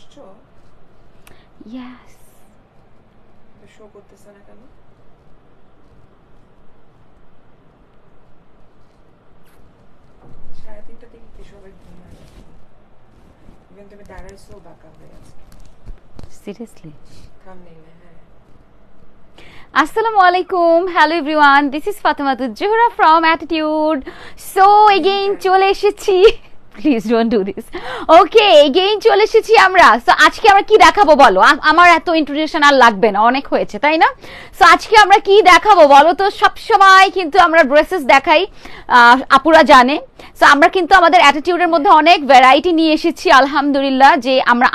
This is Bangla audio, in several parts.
আসছো? Yes. শো করতেছ না কেন? সাড়ে 3টা থেকে কি সবাই ঘুমায়? ইভেন তুমি দাঁড়াইছো বাঁকা হয়ে আজকে। Seriously? থামনেই না, হ্যাঁ। Assalamu alaikum. Hello everyone. This is Fatimatul Juhra from Attitude. So again চলে এসেছি। Please don't do this. Okay, again চলে এসেছি আমরা। So আজকে আমরা কি দেখাবো বলো? আমার এত ইন্ট্রোডাকশন আর লাগবে না, অনেক হয়েছে তাই না? So আজকে আমরা কি দেখাবো বলো তো? সব সময় কিন্তু আমরা ড্রেসেস দেখাই, আপুরা জানে। সো আমরা কিন্তু আমাদের অ্যাটিটিউডের মধ্যে অনেক ভ্যারাইটি নিয়ে এসেছি আলহামদুলিল্লাহ, যে আমরা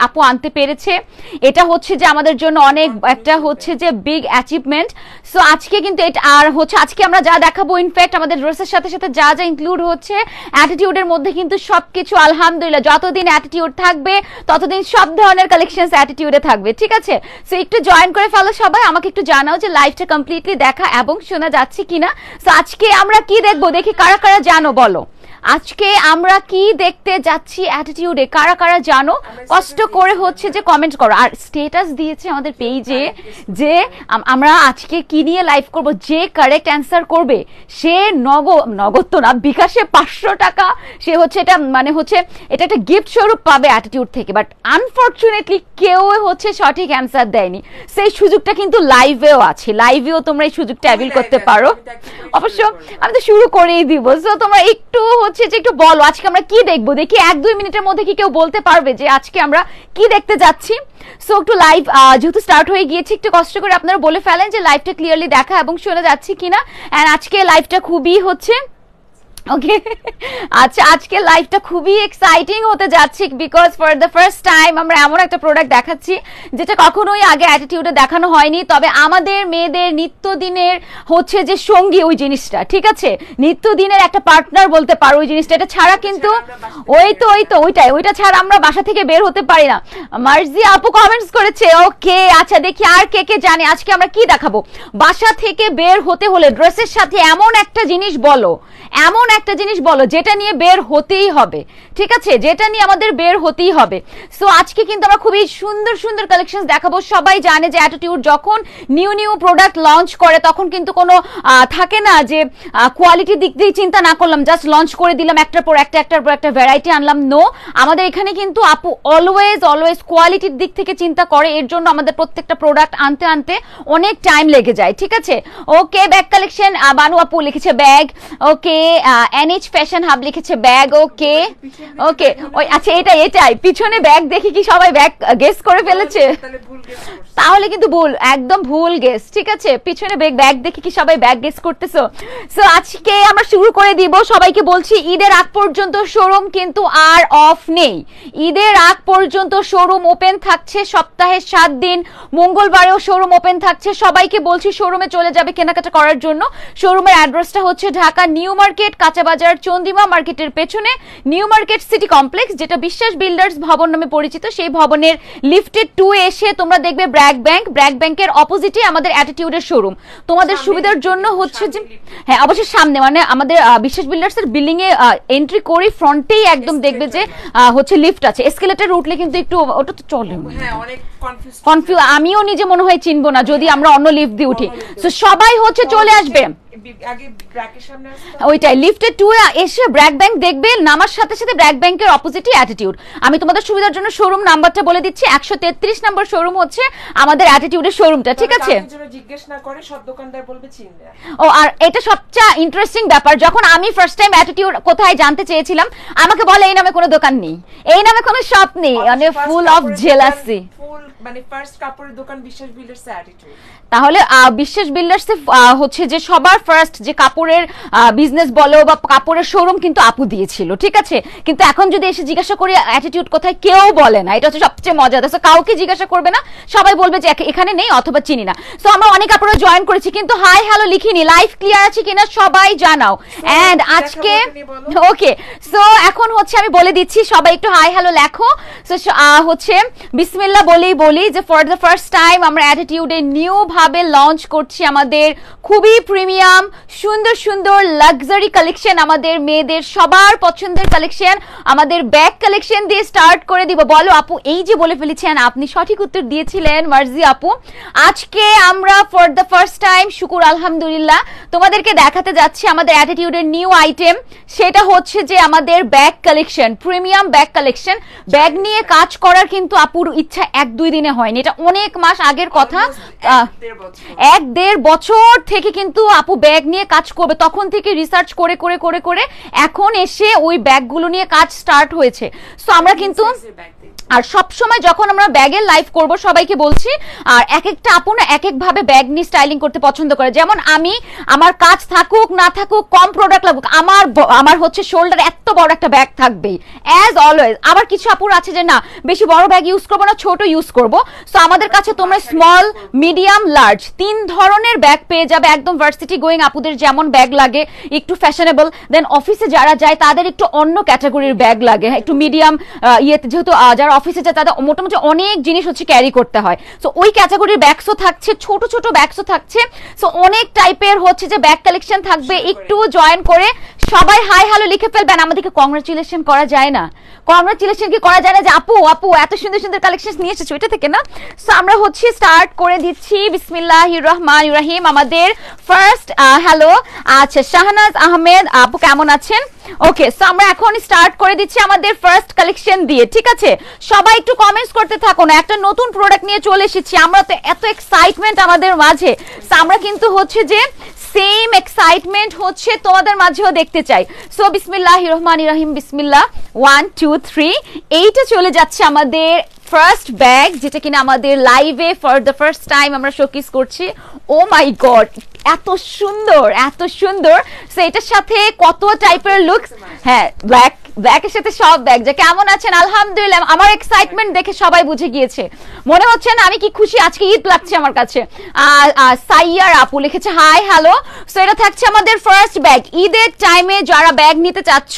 আপু আনতে পেরেছে। এটা হচ্ছে যে আমাদের জন্য অনেক একটা হচ্ছে যে বিগ অ্যাচিভমেন্ট। সো আজকে কিন্তু এটা আর হচ্ছে আজকে আমরা যা দেখাবো, ইনফ্যাক্ট আমাদের ড্রেসের সাথে সাথে যা যা ইনক্লুড হচ্ছে অ্যাটিটিউডের মধ্যে কিন্তু সবকিছু আলহামদুলিল্লাহ, যতদিন অ্যাটিটিউড থাকবে ততদিন সব ধরনের কালেকশনস অ্যাটিটিউডে থাকবে, ঠিক আছে? সো একটু জয়েন করে ফেলো সবাই, আমাকে একটু জানাও যে লাইভটা কমপ্লিটলি দেখা এবং শোনা যাচ্ছে কিনা। সো আজকে আমরা কি দেখবো দেখি, কারা কারা জানো বলো আজকে আমরা কি দেখতে যাচ্ছি অ্যাটিটিউডে? কারা কারা জানো কষ্ট করে হচ্ছে যে কমেন্ট করো। আর স্ট্যাটাস দিয়েছে আমাদের পেজে যে আমরা আজকে কি নিয়ে লাইভ করব, যে কারেক্ট অ্যান্সার করবে সে নগদ তো না, বিকাশে 500 টাকা সে হচ্ছে এটা মানে হচ্ছে এটা একটা গিফট স্বরূপ পাবে অ্যাটিটিউড থেকে। বাট আনফরচুনেটলি কেউ হচ্ছে সঠিক অ্যান্সার দেয়নি। সেই সুযোগটা কিন্তু লাইভেও আছে, লাইভেও তোমরা এই সুযোগটা অ্যাভেল করতে পারো। অবশ্য আমি তো শুরু করেই দিব। সো তোমরা একটু হচ্ছে যে একটু বলো আজকে আমরা কি দেখবো দেখি, 1-2 মিনিটের মধ্যে কি কেউ বলতে পারবে যে আজকে আমরা কি দেখতে যাচ্ছি? সো একটু লাইভ যেহেতু স্টার্ট হয়ে গিয়েছে, একটু কষ্ট করে আপনারা বলে ফেলেন যে লাইভটা ক্লিয়ারলি দেখা এবং শোনা যাচ্ছে কিনা। এন্ড আজকে লাইভটা খুবই হচ্ছে ওকে, আচ্ছা আজকে লাইভটা খুবই এক্সাইটিং হতে যাচ্ছে, because for the first time আমরা এমন একটা প্রোডাক্ট দেখাচ্ছি যেটা কখনোই আগে অ্যাটিটিউডে দেখানো হয়নি। তবে আমাদের মেয়েদের নিত্যদিনের হচ্ছে যে সঙ্গী ওই জিনিসটা, ঠিক আছে, নিত্যদিনের একটা পার্টনার বলতে পারো ওই জিনিসটা। এটা ছাড়া কিন্তু ওইটা ছাড়া আমরা বাসা থেকে বের হতে পারি না। মার্জি আপু কমেন্টস করেছে, ওকে আচ্ছা দেখি আর কে কে জানে আজকে আমরা কি দেখাবো। বাসা থেকে বের হতে হলে ড্রেসের সাথে এমন একটা জিনিস বলো, এমন একটা জিনিস বলো যেটা নিয়ে বের হতেই হবে, ঠিক আছে, যেটা নিয়ে আমাদের বের হতেই হবে। সো আজকে কিন্তু আমরা খুবই সুন্দর সুন্দর কালেকশন দেখাবো। সবাই জানে যে অ্যাটিটিউড যখন নিউ প্রোডাক্ট লঞ্চ করে তখন কিন্তু কোনো থাকে না যে কোয়ালিটির দিক দিয়ে চিন্তা না করলাম, জাস্ট লঞ্চ করে দিলাম একটার পর একটা ভ্যারাইটি আনলাম। নো, আমাদের এখানে কিন্তু আপু অলওয়েজ কোয়ালিটির দিক থেকে চিন্তা করে। এর জন্য আমাদের প্রত্যেকটা প্রোডাক্ট আনতে অনেক টাইম লেগে যায়, ঠিক আছে। ওকে, ব্যাগ কালেকশন বানু আপু লিখেছে ব্যাগ, ওকে এনএইচ ফ্যাশন হাব লিখেছে ব্যাগ, ওকে ওই আচ্ছা এটাই পিছনে ব্যাগ দেখি কি সবাই ব্যাগ গেস করে ফেলেছে, তাহলে কিন্তু ভুল, একদম ভুল গেস, ঠিক আছে। পিছনে ব্যাগ দেখি কি সবাই ব্যাগ গেস করতেছো। সো আজকে আমরা শুরু করে দিব। সবাইকে বলছি ঈদের আগ পর্যন্ত শোরুম কিন্তু আর অফ নেই। ঈদের আগ পর্যন্ত শোরুম ওপেন থাকছে, সপ্তাহে 7 দিন, মঙ্গলবারেও শোরুম ওপেন থাকছে। সবাইকে বলছি শোরুমে চলে যাবে কেনাকাটা করার জন্য। শোরুমের অ্যাড্রেসটা হচ্ছে ঢাকা নিউ মার্কেট, কাঁচা বাজার, চন্দ্রিমা মার্কেটের পেছনে নিউ মার্কেট সিটি কমপ্লেক্স, যেটা বিশ্বাস বিল্ডার্স ভবন নামে পরিচিত। সেই ভবনের লিফটে 2 এসে তোমরা দেখবে ব্র্যাক ব্যাংকের অপোজিটে আমাদের অ্যাটিটিউডের শোরুম। তোমাদের সুবিধার জন্য হচ্ছে যে হ্যাঁ অবশ্যই সামনে, মানে আমাদের বিশ্বাস বিল্ডার্স এর বিল্ডিং এ এন্ট্রি করে ফ্রন্টেই একদম দেখবে যে হচ্ছে লিফট আছে। এসকেলেটর উঠলে কিন্তু একটু ওটা তো চলে, হ্যাঁ অনেক কনফিউজ, আমিও নিজে মনে হয় চিনবো না যদি আমরা অন্য লিফট দিয়ে উঠি। সো সবাই হচ্ছে চলে আসবে আগে ব্র্যাকের সামনে আসতে, ওইটাই লিফটে 2 এসে ব্র্যাক ব্যাংক দেখবে, নামার সাথে সাথে ব্র্যাক ব্যাংকের অপোজিটে অ্যাটিটিউড। আমি তোমাদের সুবিধার জন্য শোরুম নাম্বারটা বলে দিচ্ছি, 133 নম্বর শোরুম হচ্ছে আমাদের অ্যাটিটিউডের শোরুমটা, ঠিক আছে। জিজ্ঞেস না করে সব দোকানদার বলবে চিনবে। ও আর এটা সবচেয়ে ইন্টারেস্টিং ব্যাপার, যখন আমি ফার্স্ট টাইম অ্যাটিটিউড কোথায় জানতে চেয়েছিলাম, আমাকে বলে এই নামে কোনো দোকান নেই, এই নামে কোনো শপ নেই, মানে ফুল অফ জেলাসি। মানে ফার্স্ট কাপড়ের দোকান বিশ্বাস বিল্ডার্স অ্যাটিটিউড। তাহলে বিশ্বাস বিল্ডার্স হচ্ছে যে সবার ফার্স্ট যে কাপড়ের বিজনেস বলো বা কাপড়ের শোরুম কিন্তু আপু দিয়েছিল, ঠিক আছে। কিন্তু এখন যদি এসে জিজ্ঞাসা করি অ্যাটিটিউড কোথায়, কেউ বলে না। এটা হচ্ছে সবচেয়ে মজাদার। কাউকে জিজ্ঞাসা করবে না, সবাই বলবে যে এখানে নেই অথবা চিনি না। সো আমরা অনেক আপুরা জয়েন করেছি কিন্তু হাই হ্যালো লিখিনি, লাইভ ক্লিয়ার আছে কিনা সবাই জানাও। এন্ড আজকে ওকে, সো এখন হচ্ছে আমি বলে দিচ্ছি, সবাই একটু হাই হ্যালো লেখো। সো হচ্ছে বিসমিল্লাহ বলি যে ফর দ্য ফার্স্ট টাইম আমরা অ্যাটিটিউডে নিউ ভাবে লঞ্চ করছি আমাদের খুবই প্রিমিয়াম প্রিমিয়াম সুন্দর সুন্দর লাক্সারি কালেকশন, আমাদের মেয়েদের সবার পছন্দের কালেকশন, আমাদের ব্যাগ কালেকশন দিয়ে স্টার্ট করে দিব। বলো আপু, এই যে বলে ফেলেছেন, আপনি সঠিক উত্তর দিয়েছিলেন মার্জি আপু। আজকে আমরা ফর দ্য ফার্স্ট টাইম, শুকুর আলহামদুলিল্লাহ, তোমাদেরকে দেখাতে যাচ্ছি আমাদের অ্যাটিটিউডের নিউ আইটেম। সেটা হচ্ছে যে আমাদের bag collection, premium bag collection. Bag নিয়ে কাজ করার কিন্তু আপুর ইচ্ছা 1-2 দিনে হয়নি, এটা অনেক মাস আগের কথা। 1-1.5 বছর থেকে কিন্তু আপু ব্যাগ নিয়ে কাজ করবে, তখন থেকে রিসার্চ করে করে করে করে এখন এসে ওই ব্যাগগুলো নিয়ে কাজ স্টার্ট হয়েছে। সো আমরা কিন্তু আর সব সময় যখন আমরা ব্যাগের লাইভ করব সবাইকে বলছি, আর এক একটা আপু না এক এক ভাবে ব্যাগ নিয়ে স্টাইলিং করতে পছন্দ করে। যেমন আমি, আমার কাজ থাকুক না থাকুক, কম প্রোডাক্ট লাগুক, আমার হচ্ছে শোল্ডার এত বড় একটা ব্যাগ থাকবেই অ্যাজ অলওয়েজ। আবার কিছু আপুর আছে যে না, বেশি বড় ব্যাগ ইউজ করবো না, ছোট ইউজ করব। সো আমাদের কাছে তোমরা স্মল, মিডিয়াম, লার্জ 3 ধরনের ব্যাগ পেয়ে যাবে। একদম ভার্সিটি গোয়িং আপুদের যেমন ব্যাগ লাগে, একটু ফ্যাশনেবল, দেন অফিসে যারা যায় তাদের একটু অন্য ক্যাটাগরির ব্যাগ লাগে, একটু মিডিয়াম ইয়েতে, যেহেতু যারা অফিসে যায় তাদের মোটামুটি অনেক জিনিস হচ্ছে ক্যারি করতে হয়। সো ওই ক্যাটাগরির ব্যাগসও থাকছে, ছোট ছোট ব্যাগসও থাকছে। সো অনেক টাইপের হচ্ছে যে ব্যাগ কালেকশন থাকবে। একটু জয়েন করে সবাই হাই হ্যালো লিখে ফেলবেন। আমাদেরকে কংগ্রাচুলেশন করা যায় না? কংগ্রাচুলেশন কি করা যায় না যে আপু আপু এত সুন্দর সুন্দর কালেকশন নিয়ে এসেছো, এটা থেকে না? সো আমরা হচ্ছে স্টার্ট করে দিচ্ছি। বিসমিল্লাহির রহমানির রহিম। আমাদের ফার্স্ট হ্যালো, আচ্ছা শাহনাজ আহমেদ আপু কেমন আছেন? ওকে, সো আমরা এখন স্টার্ট করে দিচ্ছি আমাদের ফার্স্ট কালেকশন দিয়ে, ঠিক আছে? সবাই একটু কমেন্টস করতে থাকুন। একটা নতুন প্রোডাক্ট নিয়ে চলে এসেছি আমরা, তো এত এক্সাইটমেন্ট আমাদের মাঝে। সো আমরা কিন্তু হচ্ছে যে সেম এক্সাইটমেন্ট হচ্ছে তোমাদের মাঝেও দেখতে চাই। সো বিসমিল্লাহির রহমানির রহিম, বিসমিল্লাহ, 1 2 3। এইটা চলে যাচ্ছে আমাদের ফার্স্ট ব্যাগ, যেটা কিনা আমাদের লাইভে ফর দ্য ফার্স্ট টাইম আমরা শোকেস করছি। ও মাই গড, এত সুন্দর, এত সুন্দর। সো এটার সাথে কত টাইপের লুক। হ্যাঁ, ব্ল্যাকের সাথে সব ব্যাগ। যে কেমন আছেন? আলহামদুলিল্লাহ। আমার এক্সাইটমেন্ট দেখে সবাই বুঝে গিয়েছে, মনে হচ্ছে না আমি কি খুশি, আজকে ঈদ লাগছে আমার কাছে। সাইয়ার আপু লিখেছে হাই হ্যালো। সো এটা থাকছে আমাদের ফার্স্ট ব্যাগ। ঈদের টাইমে যারা ব্যাগ নিতে চাচ্ছ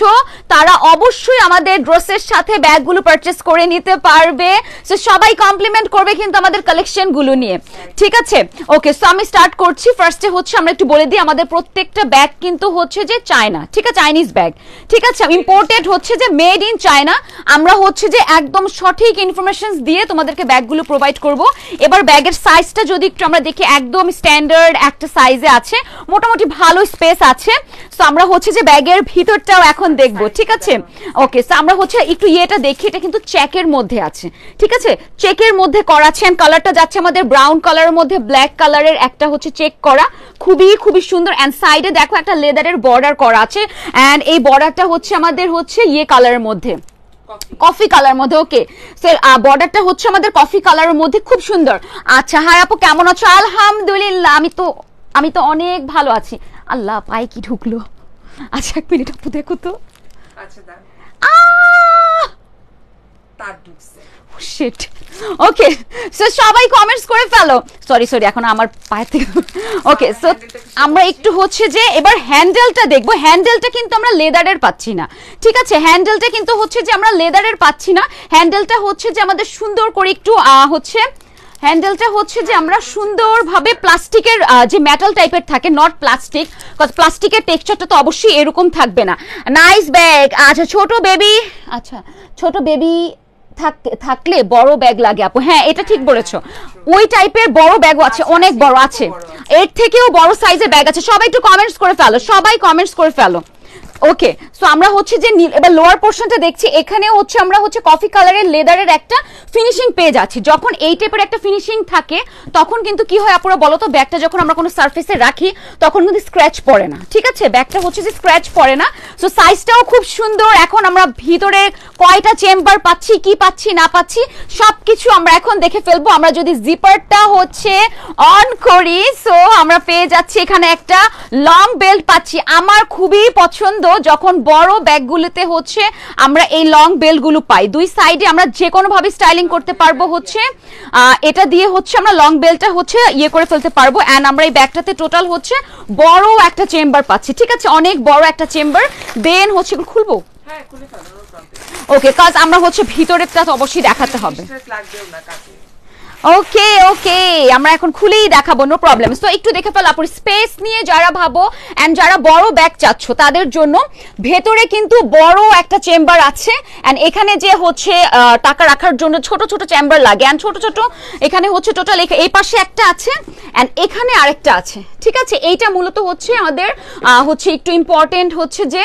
তারা অবশ্যই আমাদের ড্রেসের সাথে ব্যাগগুলো পারচেস করে নিতে পারবে। সো সবাই কমপ্লিমেন্ট করবে কিন্তু আমাদের কালেকশন গুলো নিয়ে, ঠিক আছে? ওকে, সো আমি স্টার্ট করছি। ফার্স্টে হচ্ছে আমরা একটু বলে দিই, আমাদের প্রত্যেকটা ব্যাগ কিন্তু হচ্ছে যে চায়না, ঠিক আছে? চাইনিজ ব্যাগ, ঠিক আছে? ইম্পোর্টেড হচ্ছে যে মেড ইন চায়না। আমরা হচ্ছে যে একদম সঠিক ইনফরমেশন দিয়ে তোমাদেরকে ব্যাগগুলো প্রোভাইড করব। এবার ব্যাগের সাইজটা যদি একটু আমরা দেখি, একদম স্ট্যান্ডার্ড একটা সাইজে আছে, মোটামুটি ভালো স্পেস আছে। সো আমরা হচ্ছে যে ব্যাগের ভিতরটাও এখন দেখবো, ঠিক আছে? ওকে, সো আমরা হচ্ছে একটু ইয়েটা দেখি। এটা কিন্তু চেকের মধ্যে আছে, ঠিক আছে? চেকের মধ্যে করা আছে। কালারটা যাচ্ছে আমাদের ব্রাউন কালারের মধ্যে ব্ল্যাক কালারের একটা হচ্ছে চেক করা, খুবই খুবই সুন্দর। এন্ড সাইডে দেখো একটা লেদারের বর্ডার করা আছে। এন্ড এই বর্ডারটা হচ্ছে আমাদের হচ্ছে ইয়ে কালারের মধ্যে, কফি কালার মধ্যে। ওকে, সো বর্ডারটা হচ্ছে আমাদের কফি কালারের মধ্যে, খুব সুন্দর। আচ্ছা, হাই আপু কেমন আছো? আলহামদুলিল্লাহ, আমি তো অনেক ভালো আছি। আল্লাহ, পায়ে কি ঢুকলো? আচ্ছা, 1 মিনিট আপু দেখো তো। আচ্ছা দাঁড়া, তার ঢুকছে। শিট। ওকে, সো সবাই কমেন্টস করে ফেলো। সরি এখন আমার পায়ে থেকে। ওকে, সো আমরা একটু হচ্ছে যে এবার হ্যান্ডেলটা দেখবো। হ্যান্ডেলটা কিন্তু আমরা লেদারের পাচ্ছি না, ঠিক আছে? হ্যান্ডেলটা কিন্তু হচ্ছে যে আমরা লেদারের পাচ্ছি না। হ্যান্ডেলটা হচ্ছে যে আমাদের সুন্দর করে একটু হচ্ছে হ্যান্ডেলটা হচ্ছে যে আমরা সুন্দরভাবে প্লাস্টিকের যে মেটাল টাইপের থাকে, নট প্লাস্টিক, কজ প্লাস্টিকের টেক্সচারটা তো অবশ্যই এরকম থাকবে না। Nice bag. আচ্ছা, ছোট বেবি, আচ্ছা ছোট বেবি থাকলে বড় ব্যাগ লাগে আপু। হ্যাঁ, এটা ঠিক বলেছো, ওই টাইপের বড় ব্যাগও আছে, অনেক বড় আছে, এর থেকেও বড় সাইজের ব্যাগ আছে। সবাই একটু কমেন্টস করে ফেলো, সবাই কমেন্টস করে ফেলো। ওকে, সো আমরা হচ্ছে যে এবার লোয়ার পোর্শনটা দেখছি। এখানে হচ্ছে আমরা হচ্ছে কফি কালারের লেদারের একটা ফিনিশিং পেয়ে যাচ্ছি। যখন এই টাইপের একটা ফিনিশিং থাকে তখন কিন্তু কি হয় আপনারা বলো তো, ব্যাগটা যখন আমরা কোনো সারফেসে রাখি তখন কিন্তু স্ক্র্যাচ পড়ে না, ঠিক আছে? ব্যাগটা হচ্ছে যে স্ক্র্যাচ পড়ে না। সো সাইজটাও খুব সুন্দর। এখন আমরা ভিতরে কয়টা চেম্বার পাচ্ছি, কি পাচ্ছি না পাচ্ছি সবকিছু আমরা এখন দেখে ফেলবো। আমরা যদি জিপারটা হচ্ছে অন করি, সো আমরা পেয়ে যাচ্ছি এখানে একটা লং বেল্ট পাচ্ছি। আমার খুবই পছন্দ যখন বড় ব্যাগগুলোতে হচ্ছে আমরা এই লং বেল্টগুলো পাই। দুই সাইডে আমরা যে কোনো ভাবে স্টাইলিং করতে পারবো। হচ্ছে এটা দিয়ে হচ্ছে আমরা লং বেল্টটা হচ্ছে ইয়ে করে ফেলতে পারবো। এন্ড আমরা এই ব্যাগটাতে টোটাল হচ্ছে বড় একটা চেম্বার পাচ্ছি, ঠিক আছে? অনেক বড় একটা চেম্বার। দেন হচ্ছে খুলবো, হ্যাঁ খুলে ফেলো। ওকে, কাজ আমরা হচ্ছে ভিতরেরটা তো অবশ্যই দেখাতে হবে। ওকে ওকে, আমরা এখন খুলেই দেখাবো, নো প্রবলেম। সো একটু দেখে ফেল আপুর, স্পেস নিয়ে যারা ভাবো এন্ড যারা বড় ব্যাগ চাচ্ছ তাদের জন্য ভেতরে কিন্তু বড় একটা চেম্বার আছে, এন্ড এখানে যে হচ্ছে টাকা রাখার জন্য ছোট ছোট চেম্বার লাগে, এন্ড ছোট ছোট এখানে হচ্ছে টোটাল এই পাশে একটা আছে এন্ড এখানে আরেকটা আছে, ঠিক আছে। এইটা মূলত হচ্ছে আমাদের হচ্ছে একটু ইম্পর্টেন্ট হচ্ছে যে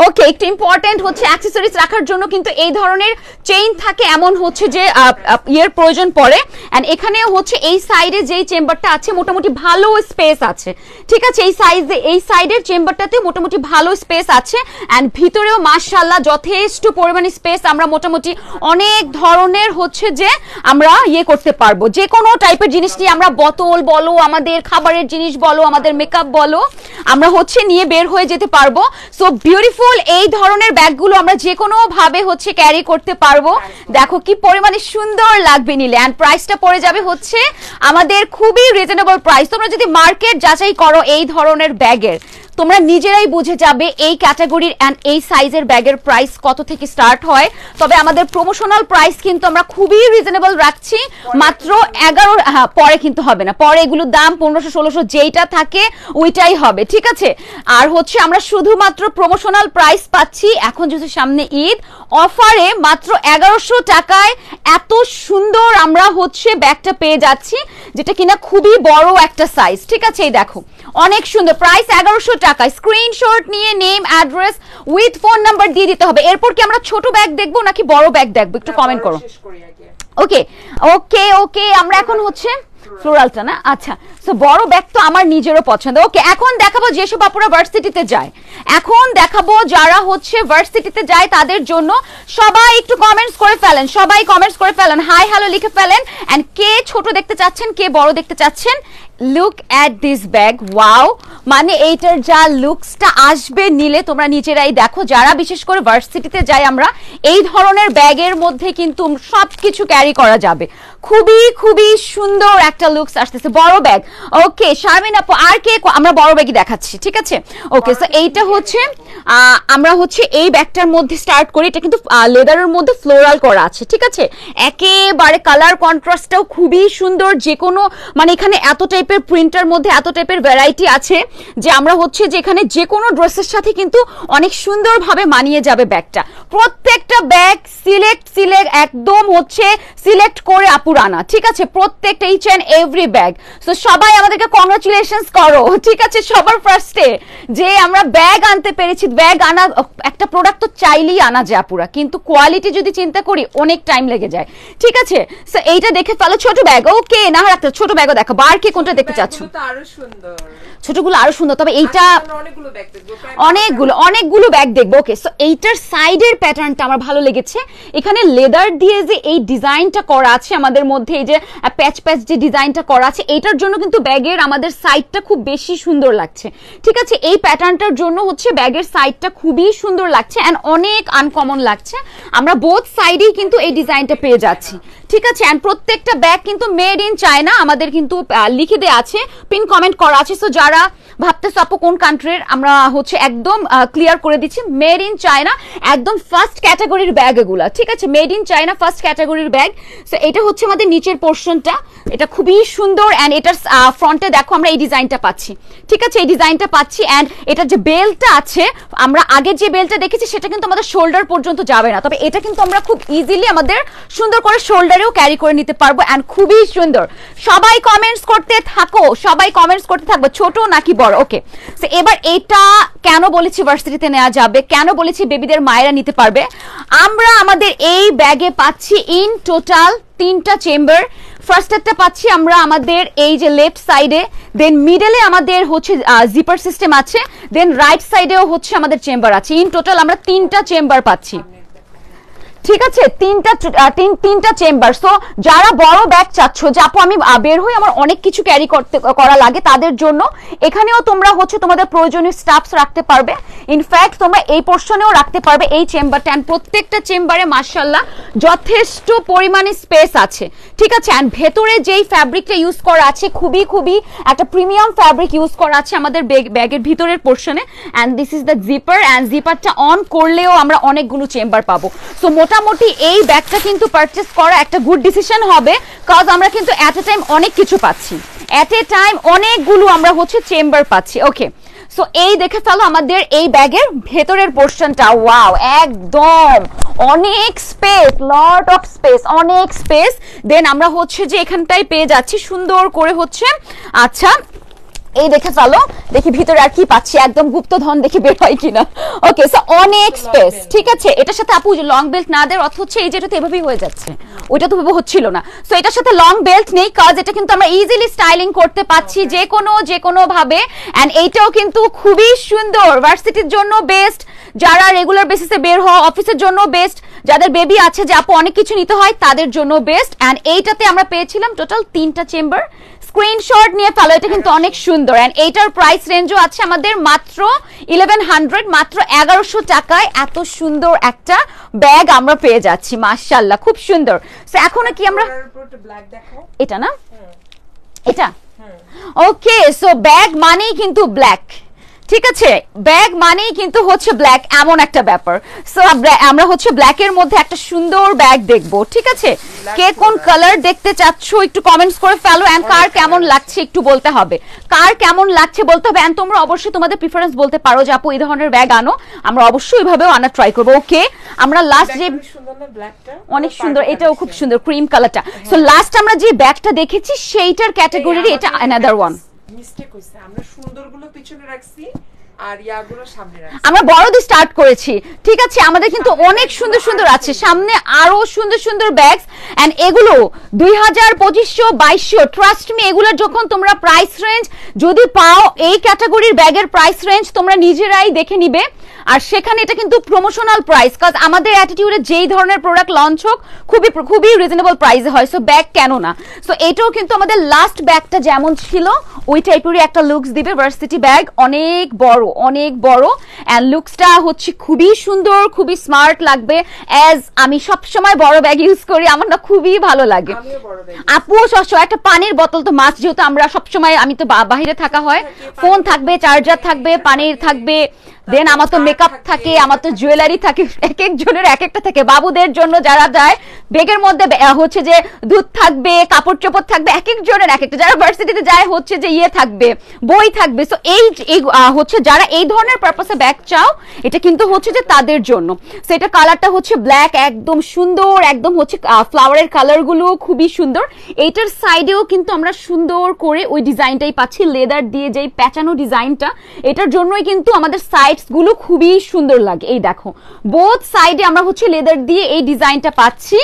ওকে, একটু ইম্পর্টেন্ট হচ্ছে অ্যাক্সেসরিজ রাখার জন্য কিন্তু এই ধরনের চেইন থাকে, এমন হচ্ছে যে ইয়ের প্রয়োজন পড়ে। এন্ড এখানেও হচ্ছে এই সাইডে যেই চেম্বারটা আছে মোটামুটি ভালো স্পেস আছে, ঠিক আছে। এই সাইডের চেম্বারটাতে মোটামুটি ভালো স্পেস আছে, এন্ড ভিতরেও মাশাআল্লাহ যথেষ্ট পরিমাণে স্পেস। আমরা মোটামুটি অনেক ধরনের হচ্ছে যে আমরা ইয়ে করতে পারবো, যে কোনো টাইপের জিনিস নিয়ে আমরা বোতল বলো, আমাদের খাবারের জিনিস বলো, আমাদের মেকআপ বলো, আমরা হচ্ছে নিয়ে বের হয়ে যেতে পারবো। সো বিউটিফুল এই ধরনের ব্যাগগুলো আমরা যে কোনো ভাবে হচ্ছে ক্যারি করতে পারবো। দেখো কি পরিমাণে সুন্দর লাগবে নিলে, এন্ড প্রাইসটা পড়ে যাবে হচ্ছে আমাদের খুবই রিজনেবল প্রাইস। তোমরা যদি মার্কেট যাচাই করো এই ধরনের ব্যাগের, তোমরা নিজেরাই বুঝে যাবে এই ক্যাটাগরির এন্ড এই সাইজের ব্যাগের প্রাইস কত থেকে স্টার্ট হয়। তবে আমাদের প্রমোশনাল প্রাইস কিন্তু আমরা খুবই রিজনেবল রাখছি, মাত্র 11, হ্যাঁ পরে কিন্তু হবে না, পরে এগুলোর দাম 1500-1600 যেইটা থাকে ওইটাই হবে, ঠিক আছে। আর হচ্ছে আমরা শুধুমাত্র প্রমোশনাল প্রাইস পাচ্ছি এখন যেহেতু সামনে ঈদ, অফারে মাত্র 1100 টাকায় এত সুন্দর আমরা হচ্ছে ব্যাগটা পেয়ে যাচ্ছি, যেটা কিনা খুবই বড় একটা সাইজ, ঠিক আছে। এই দেখো অনেক সুন্দর, প্রাইস 1100 টাকা। স্ক্রিনশট নিয়ে name address with phone number দিয়ে দিতে হবে। এরপর কি আমরা ছোট ব্যাগ দেখবো নাকি বড় ব্যাগ দেখবো, একটু কমেন্ট করো। ওকে ওকে ওকে, আমরা এখন হচ্ছে ফ্লোরালটা না, আচ্ছা। সো বড় ব্যাগ তো আমার নিজেরও পছন্দ। ওকে, এখন দেখাবো যেসব আপুরা ভার্সিটিতে যায়, এখন দেখাবো যারা হচ্ছে ভার্সিটিতে যায় তাদের জন্য। সবাই একটু কমেন্টস করে ফেলেন, সবাই কমেন্টস করে ফেলেন, হাই হ্যালো লিখে ফেলেন, এন্ড কে ছোট দেখতে চাচ্ছেন কে বড় দেখতে চাচ্ছেন। Look at this bag, wow, মানে এইটার যা লুকসটা আসবে নিলে তোমরা নিজেরাই দেখো। যারা বিশেষ করে ভার্সিটিতে যাই আমরা, এই ধরনের ব্যাগের মধ্যে কিন্তু সবকিছু ক্যারি করা যাবে, খুবই খুবই সুন্দর একটা লুকস আসতেছে, বড় ব্যাগ। ওকে শারমিন আপু, আর কে, আমরা বড় ব্যাগই দেখাচ্ছি, ঠিক আছে। ওকে, সো এইটা হচ্ছে আমরা হচ্ছে এই ব্যাগটার মধ্যে স্টার্ট করি। এটা কিন্তু লেদারের মধ্যে ফ্লোরাল করা আছে, ঠিক আছে। একেবারে কালার কন্ট্রাস্টটাও খুবই সুন্দর, যে কোনো মানে এখানে এত টাইপের প্রিন্টার মধ্যে এত টাইপের ভ্যারাইটি আছে যে আমরা হচ্ছে যে এখানে যে কোনো ড্রেসের সাথে কিন্তু অনেক সুন্দরভাবে মানিয়ে যাবে ব্যাগটা। প্রত্যেকটা ব্যাগ সিলেক্ট একদম হচ্ছে সিলেক্ট করে আপুর আনা, ঠিক আছে, প্রত্যেকটা each and every bag. So সবাই আমাদেরকে কংগ্রাচুলেশনস করো, ঠিক আছে, সবার ফার্স্টে যে আমরা ব্যাগ আনতে পেরেছি। ব্যাগ আনা একটা প্রোডাক্ট তো চাইলেই আনা যায় আপুরা, কিন্তু কোয়ালিটি যদি চিন্তা করি অনেক টাইম লেগে যায়, ঠিক আছে। সো এইটা দেখে ফেলো, ছোট ব্যাগ। ওকে না রাখতে ছোট ব্যাগও দেখো, বার কে কোনটা দেখতে চাচ্ছ? ছোটগুলো আরো সুন্দর, তবে এইটা অনেকগুলো ব্যাগ দেখবো। ওকে, সো এইটার সাইডের প্যাটার্নটা আমার ভালো লেগেছে। এখানে লেদার দিয়ে যে এই ডিজাইনটা করা আছে আমাদের মধ্যে, এই যে প্যাচ যে ডিজাইনটা করা আছে, এটার জন্য কিন্তু ব্যাগের আমাদের সাইডটা খুব বেশি সুন্দর লাগছে, ঠিক আছে। এই প্যাটার্নটার জন্য হচ্ছে ব্যাগের সাইডটা খুবই সুন্দর লাগছে এন্ড অনেক আনকমন লাগছে। আমরা বোথ সাইডেই কিন্তু এই ডিজাইনটা পেয়ে যাচ্ছি, ঠিক আছে। এন্ড প্রত্যেকটা ব্যাগ কিন্তু মেড ইন চায়না, আমাদের কিন্তু লিখে দেওয়া আছে, পিন কমেন্ট করা আছে। সো যারা ভাবতেছ আপু কোন কান্ট্রির, আমরা হচ্ছে একদম ক্লিয়ার করে দিচ্ছি, মেড ইন চায়না, একদম ফার্স্ট ক্যাটাগরির ব্যাগ এগুলা, ঠিক আছে, মেড ইন চায়না ফার্স্ট ক্যাটাগরির ব্যাগ। সো এটা হচ্ছে আমাদের নিচের পোর্শনটা, এটা খুবই সুন্দর এন্ড এটার ফ্রন্টে দেখো আমরা এই ডিজাইনটা পাচ্ছি, ঠিক আছে, এই ডিজাইনটা পাচ্ছি। এন্ড এটার যে বেল্টটা আছে, আমরা আগে যে বেল্টটা দেখেছি সেটা কিন্তু আমাদের শোল্ডার পর্যন্ত যাবে না, তবে এটা কিন্তু আমরা খুব ইজিলি আমাদের সুন্দর করে শোল্ডারেও ক্যারি করে নিতে পারবো এন্ড খুবই সুন্দর। সবাই কমেন্টস করতে থাকো, সবাই কমেন্টস করতে থাকবো, ছোট নাকি বড়। ওকে, সো এবার এটা কেন বলেছি ভার্সিটিতে নেওয়া যাবে, কেন বলেছি বেবিদের মায়েরা নিতে পারবে। আমরা আমাদের এই ব্যাগে পাচ্ছি ইন টোটাল 3টা চেম্বার। ফার্স্ট একটা পাচ্ছি আমরা আমাদের এই যে লেফট সাইডে, দেন মিডলে আমাদের হচ্ছে জিপার সিস্টেম আছে, দেন রাইট সাইডেও হচ্ছে আমাদের চেম্বার আছে। ইন টোটাল আমরা 3টা চেম্বার পাচ্ছি, ঠিক আছে, তিনটা চেম্বার। সো যারা বড় ব্যাগ চাচ্ছ যে আপু আমি বের হই আমার অনেক কিছু ক্যারি করা লাগে, তাদের জন্য এখানেও তোমরা হচ্ছে তোমাদের প্রয়োজনীয় স্টাফস রাখতে পারবে। ইনফ্যাক্ট তোমরা এই পোর্শনেও রাখতে পারবে এই চেম্বারটা, এন্ড প্রত্যেকটা চেম্বারে মাশাআল্লাহ যথেষ্ট পরিমাণে স্পেস আছে, ঠিক আছে। এন্ড ভেতরে যেই ফ্যাব্রিকটা ইউজ করা আছে খুবই একটা প্রিমিয়াম ফ্যাব্রিক ইউজ করা আছে আমাদের ব্যাগের ভিতরের পোর্শনে। And this is the zipper, and জিপারটা অন করলেও আমরা অনেকগুলো চেম্বার পাবো। সো মোটামুটি এই ব্যাগটা কিন্তু পারচেজ করা একটা গুড ডিসিশন হবে, কারণ আমরা কিন্তু এট এ টাইম অনেক কিছু পাচ্ছি, এট এ টাইম অনেকগুলো আমরা হচ্ছে চেম্বার পাচ্ছি। ওকে, সো এই দেখে ফেলো আমাদের এই ব্যাগের ভেতরের পোর্শনটা, ওয়াও একদম অনেক স্পেস, লট অফ স্পেস, অনেক স্পেস। দেন আমরা হচ্ছে যে এখানটায় পেয়ে যাচ্ছি সুন্দর করে হচ্ছে, আচ্ছা এই দেখে ফেলো, দেখি ভিতরে আর কি পাচ্ছি, একদম গুপ্তধন দেখি বের হয় কিনা। ওকে, সো অনেক স্পেস, ঠিক আছে। এটার সাথে আপু যে লং বেল্ট না দেওয়ার অর্থ হচ্ছে এই যেটা তো এভাবেই হয়ে যাচ্ছে, ওইটা তো ভাবে হচ্ছিল না। সো এটার সাথে লং বেল্ট নেই, কাজ এটা কিন্তু আমরা ইজিলি স্টাইলিং করতে পাচ্ছি যে কোনো ভাবে। এন্ড এইটাও কিন্তু খুবই সুন্দর, ভার্সিটির জন্য বেস্ট, যারা রেগুলার বেসিসে বের হওয়া অফিসের জন্য বেস্ট, যাদের বেবি আছে যে আপু অনেক কিছু নিতে হয় তাদের জন্য বেস্ট। এন্ড এইটাতে আমরা পেয়েছিলাম টোটাল 3টা চেম্বার, স্ক্রিনশট নিয়ে ফেলো, এটা কিন্তু অনেক সুন্দর। এন্ড এইটার প্রাইস রেঞ্জও আছে আমাদের মাত্র 1100, মাত্র 1100 টাকায় এত সুন্দর একটা ব্যাগ আমরা পেয়ে যাচ্ছি, মাশাআল্লাহ খুব সুন্দর। সো এখন কি আমরা এটা না এটা, ওকে, সো ব্যাগ মানেই কিন্তু ব্ল্যাক, ঠিক আছে, ব্যাগ মানেই কিন্তু হচ্ছে ব্ল্যাক, এমন একটা ব্যাপার। সো আমরা হচ্ছে ব্ল্যাকের মধ্যে একটা সুন্দর ব্যাগ দেখবো, ঠিক আছে। কে কোন কালার দেখতে চাচ্ছ একটু কমেন্টস করে ফেলো, এন্ড কার কেমন লাগছে একটু বলতে হবে, কার কেমন লাগছে বলতে হবে। এন্ড তোমরা অবশ্যই তোমাদের প্রিফারেন্স বলতে পারো যে আপু এই ধরনের ব্যাগ আনো, আমরা অবশ্যই ওইভাবেও আনা ট্রাই করবো। ওকে, আমরা লাস্ট যে অনেক সুন্দর, এটাও খুব সুন্দর ক্রিম কালারটা। সো লাস্ট আমরা যে ব্যাগটা দেখেছি সেইটার ক্যাটাগরির এটা অ্যানাদার ওয়ান। মিস্টেক হইছে, আমরা সুন্দরগুলো পিছনে রাখছি আর ইয়াগুলো সামনে রাখছি, আমরা বড় দিয়ে স্টার্ট করেছি, ঠিক আছে। আমাদের কিন্তু অনেক সুন্দর সুন্দর আছে সামনে, আরো সুন্দর সুন্দর ব্যাগস। এন্ড এগুলো 2000, 2500, 2200, ট্রাস্ট মি, এগুলোর যখন তোমরা প্রাইস রেঞ্জ যদি পাও, এই ক্যাটাগরির ব্যাগের প্রাইস রেঞ্জ তোমরা নিজেরাই দেখে নিবে। আর সেখানে এটা কিন্তু প্রমোশনাল প্রাইস, কাজ আমাদের অ্যাটিটিউডে যেই ধরনের প্রোডাক্ট লঞ্চ হোক খুবই রিজনেবল প্রাইসে হয়। সো ব্যাগ কেন না, সো এটাও কিন্তু আমাদের লাস্ট ব্যাগটা যেমন ছিল ওই টাইপেরই একটা লুকস দিবে, ভার্সিটি ব্যাগ, অনেক বড় অনেক বড়। এন্ড লুকসটা হচ্ছে খুবই সুন্দর, খুবই স্মার্ট লাগবে। অ্যাজ আমি সবসময় বড় ব্যাগ ইউজ করি, আমার না খুবই ভালো লাগে। আপুও সবসময় একটা পানির বোতল তো মাছ, যেহেতু আমরা সবসময়, আমি তো বাইরে থাকা হয়, ফোন থাকবে, চার্জার থাকবে, পানির থাকবে, দেন আমার তো মেকআপ থাকে, আমার তো জুয়েলারি থাকে, এক একজনের এক একটা থাকে। বাবুদের জন্য যারা যায় ব্যাগের মধ্যে হচ্ছে যে দুধ থাকবে, কাপড় চোপড় থাকবে, এক একজনের এক একটা। যারা ভার্সিটিতে যায় হচ্ছে যে ইয়ে থাকবে, বই থাকবে। সো এই হচ্ছে যারা এই ধরনের পারপাসে ব্যাগ চাও, এটা কিন্তু হচ্ছে যে তাদের জন্য। সেটা কালারটা হচ্ছে ব্ল্যাক, একদম সুন্দর, একদম হচ্ছে ফ্লাওয়ারের কালার গুলো খুবই সুন্দর। এইটার সাইডেও কিন্তু আমরা সুন্দর করে ওই ডিজাইনটাই পাচ্ছি, লেদার দিয়ে যেই প্যাঁচানো ডিজাইনটা, এটার জন্যই কিন্তু আমাদের সাইডস গুলো খুবই সুন্দর লাগে। এই দেখো বোথ সাইডে আমরা হচ্ছে লেদার দিয়ে এই ডিজাইনটা পাচ্ছি।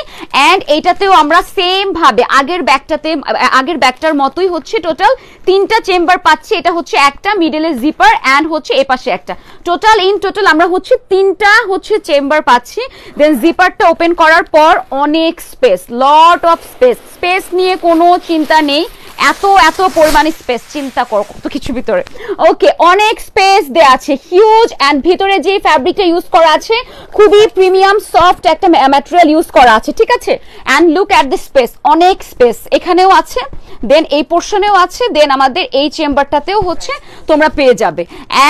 এন্ড এইটাতেও আমরা সেম ভাবে আগের ব্যাগটার মতোই হচ্ছে টোটাল 3টা চেম্বার পাচ্ছি। এটা হচ্ছে একটা মিডলে জিপার এন্ড হচ্ছে এপাশে একটা, টোটাল আমরা হচ্ছে 3টা হচ্ছে চেম্বার পাচ্ছি। দেন জিপারটা ওপেন করার পর অনেক স্পেস, লট অফ স্পেস নিয়ে কোনো চিন্তা নেই, এত পরিমাণে স্পেস, চিন্তা করো কত কিছু ভিতরে। ওকে, অনেক স্পেস দেয়া আছে, হিউজ। এন্ড ভিতরে যে ফ্যাব্রিকটা ইউজ করা আছে খুবই প্রিমিয়াম সফট একটা ম্যাটেরিয়াল ইউজ করা আছে, ঠিক আছে। And look at the space, অনেক স্পেস এখানেও আছে, দেন এই পোর্শনেও আছে, দেন আমাদের এই চেম্বারটাতেও হচ্ছে তোমরা পেয়ে যাবে।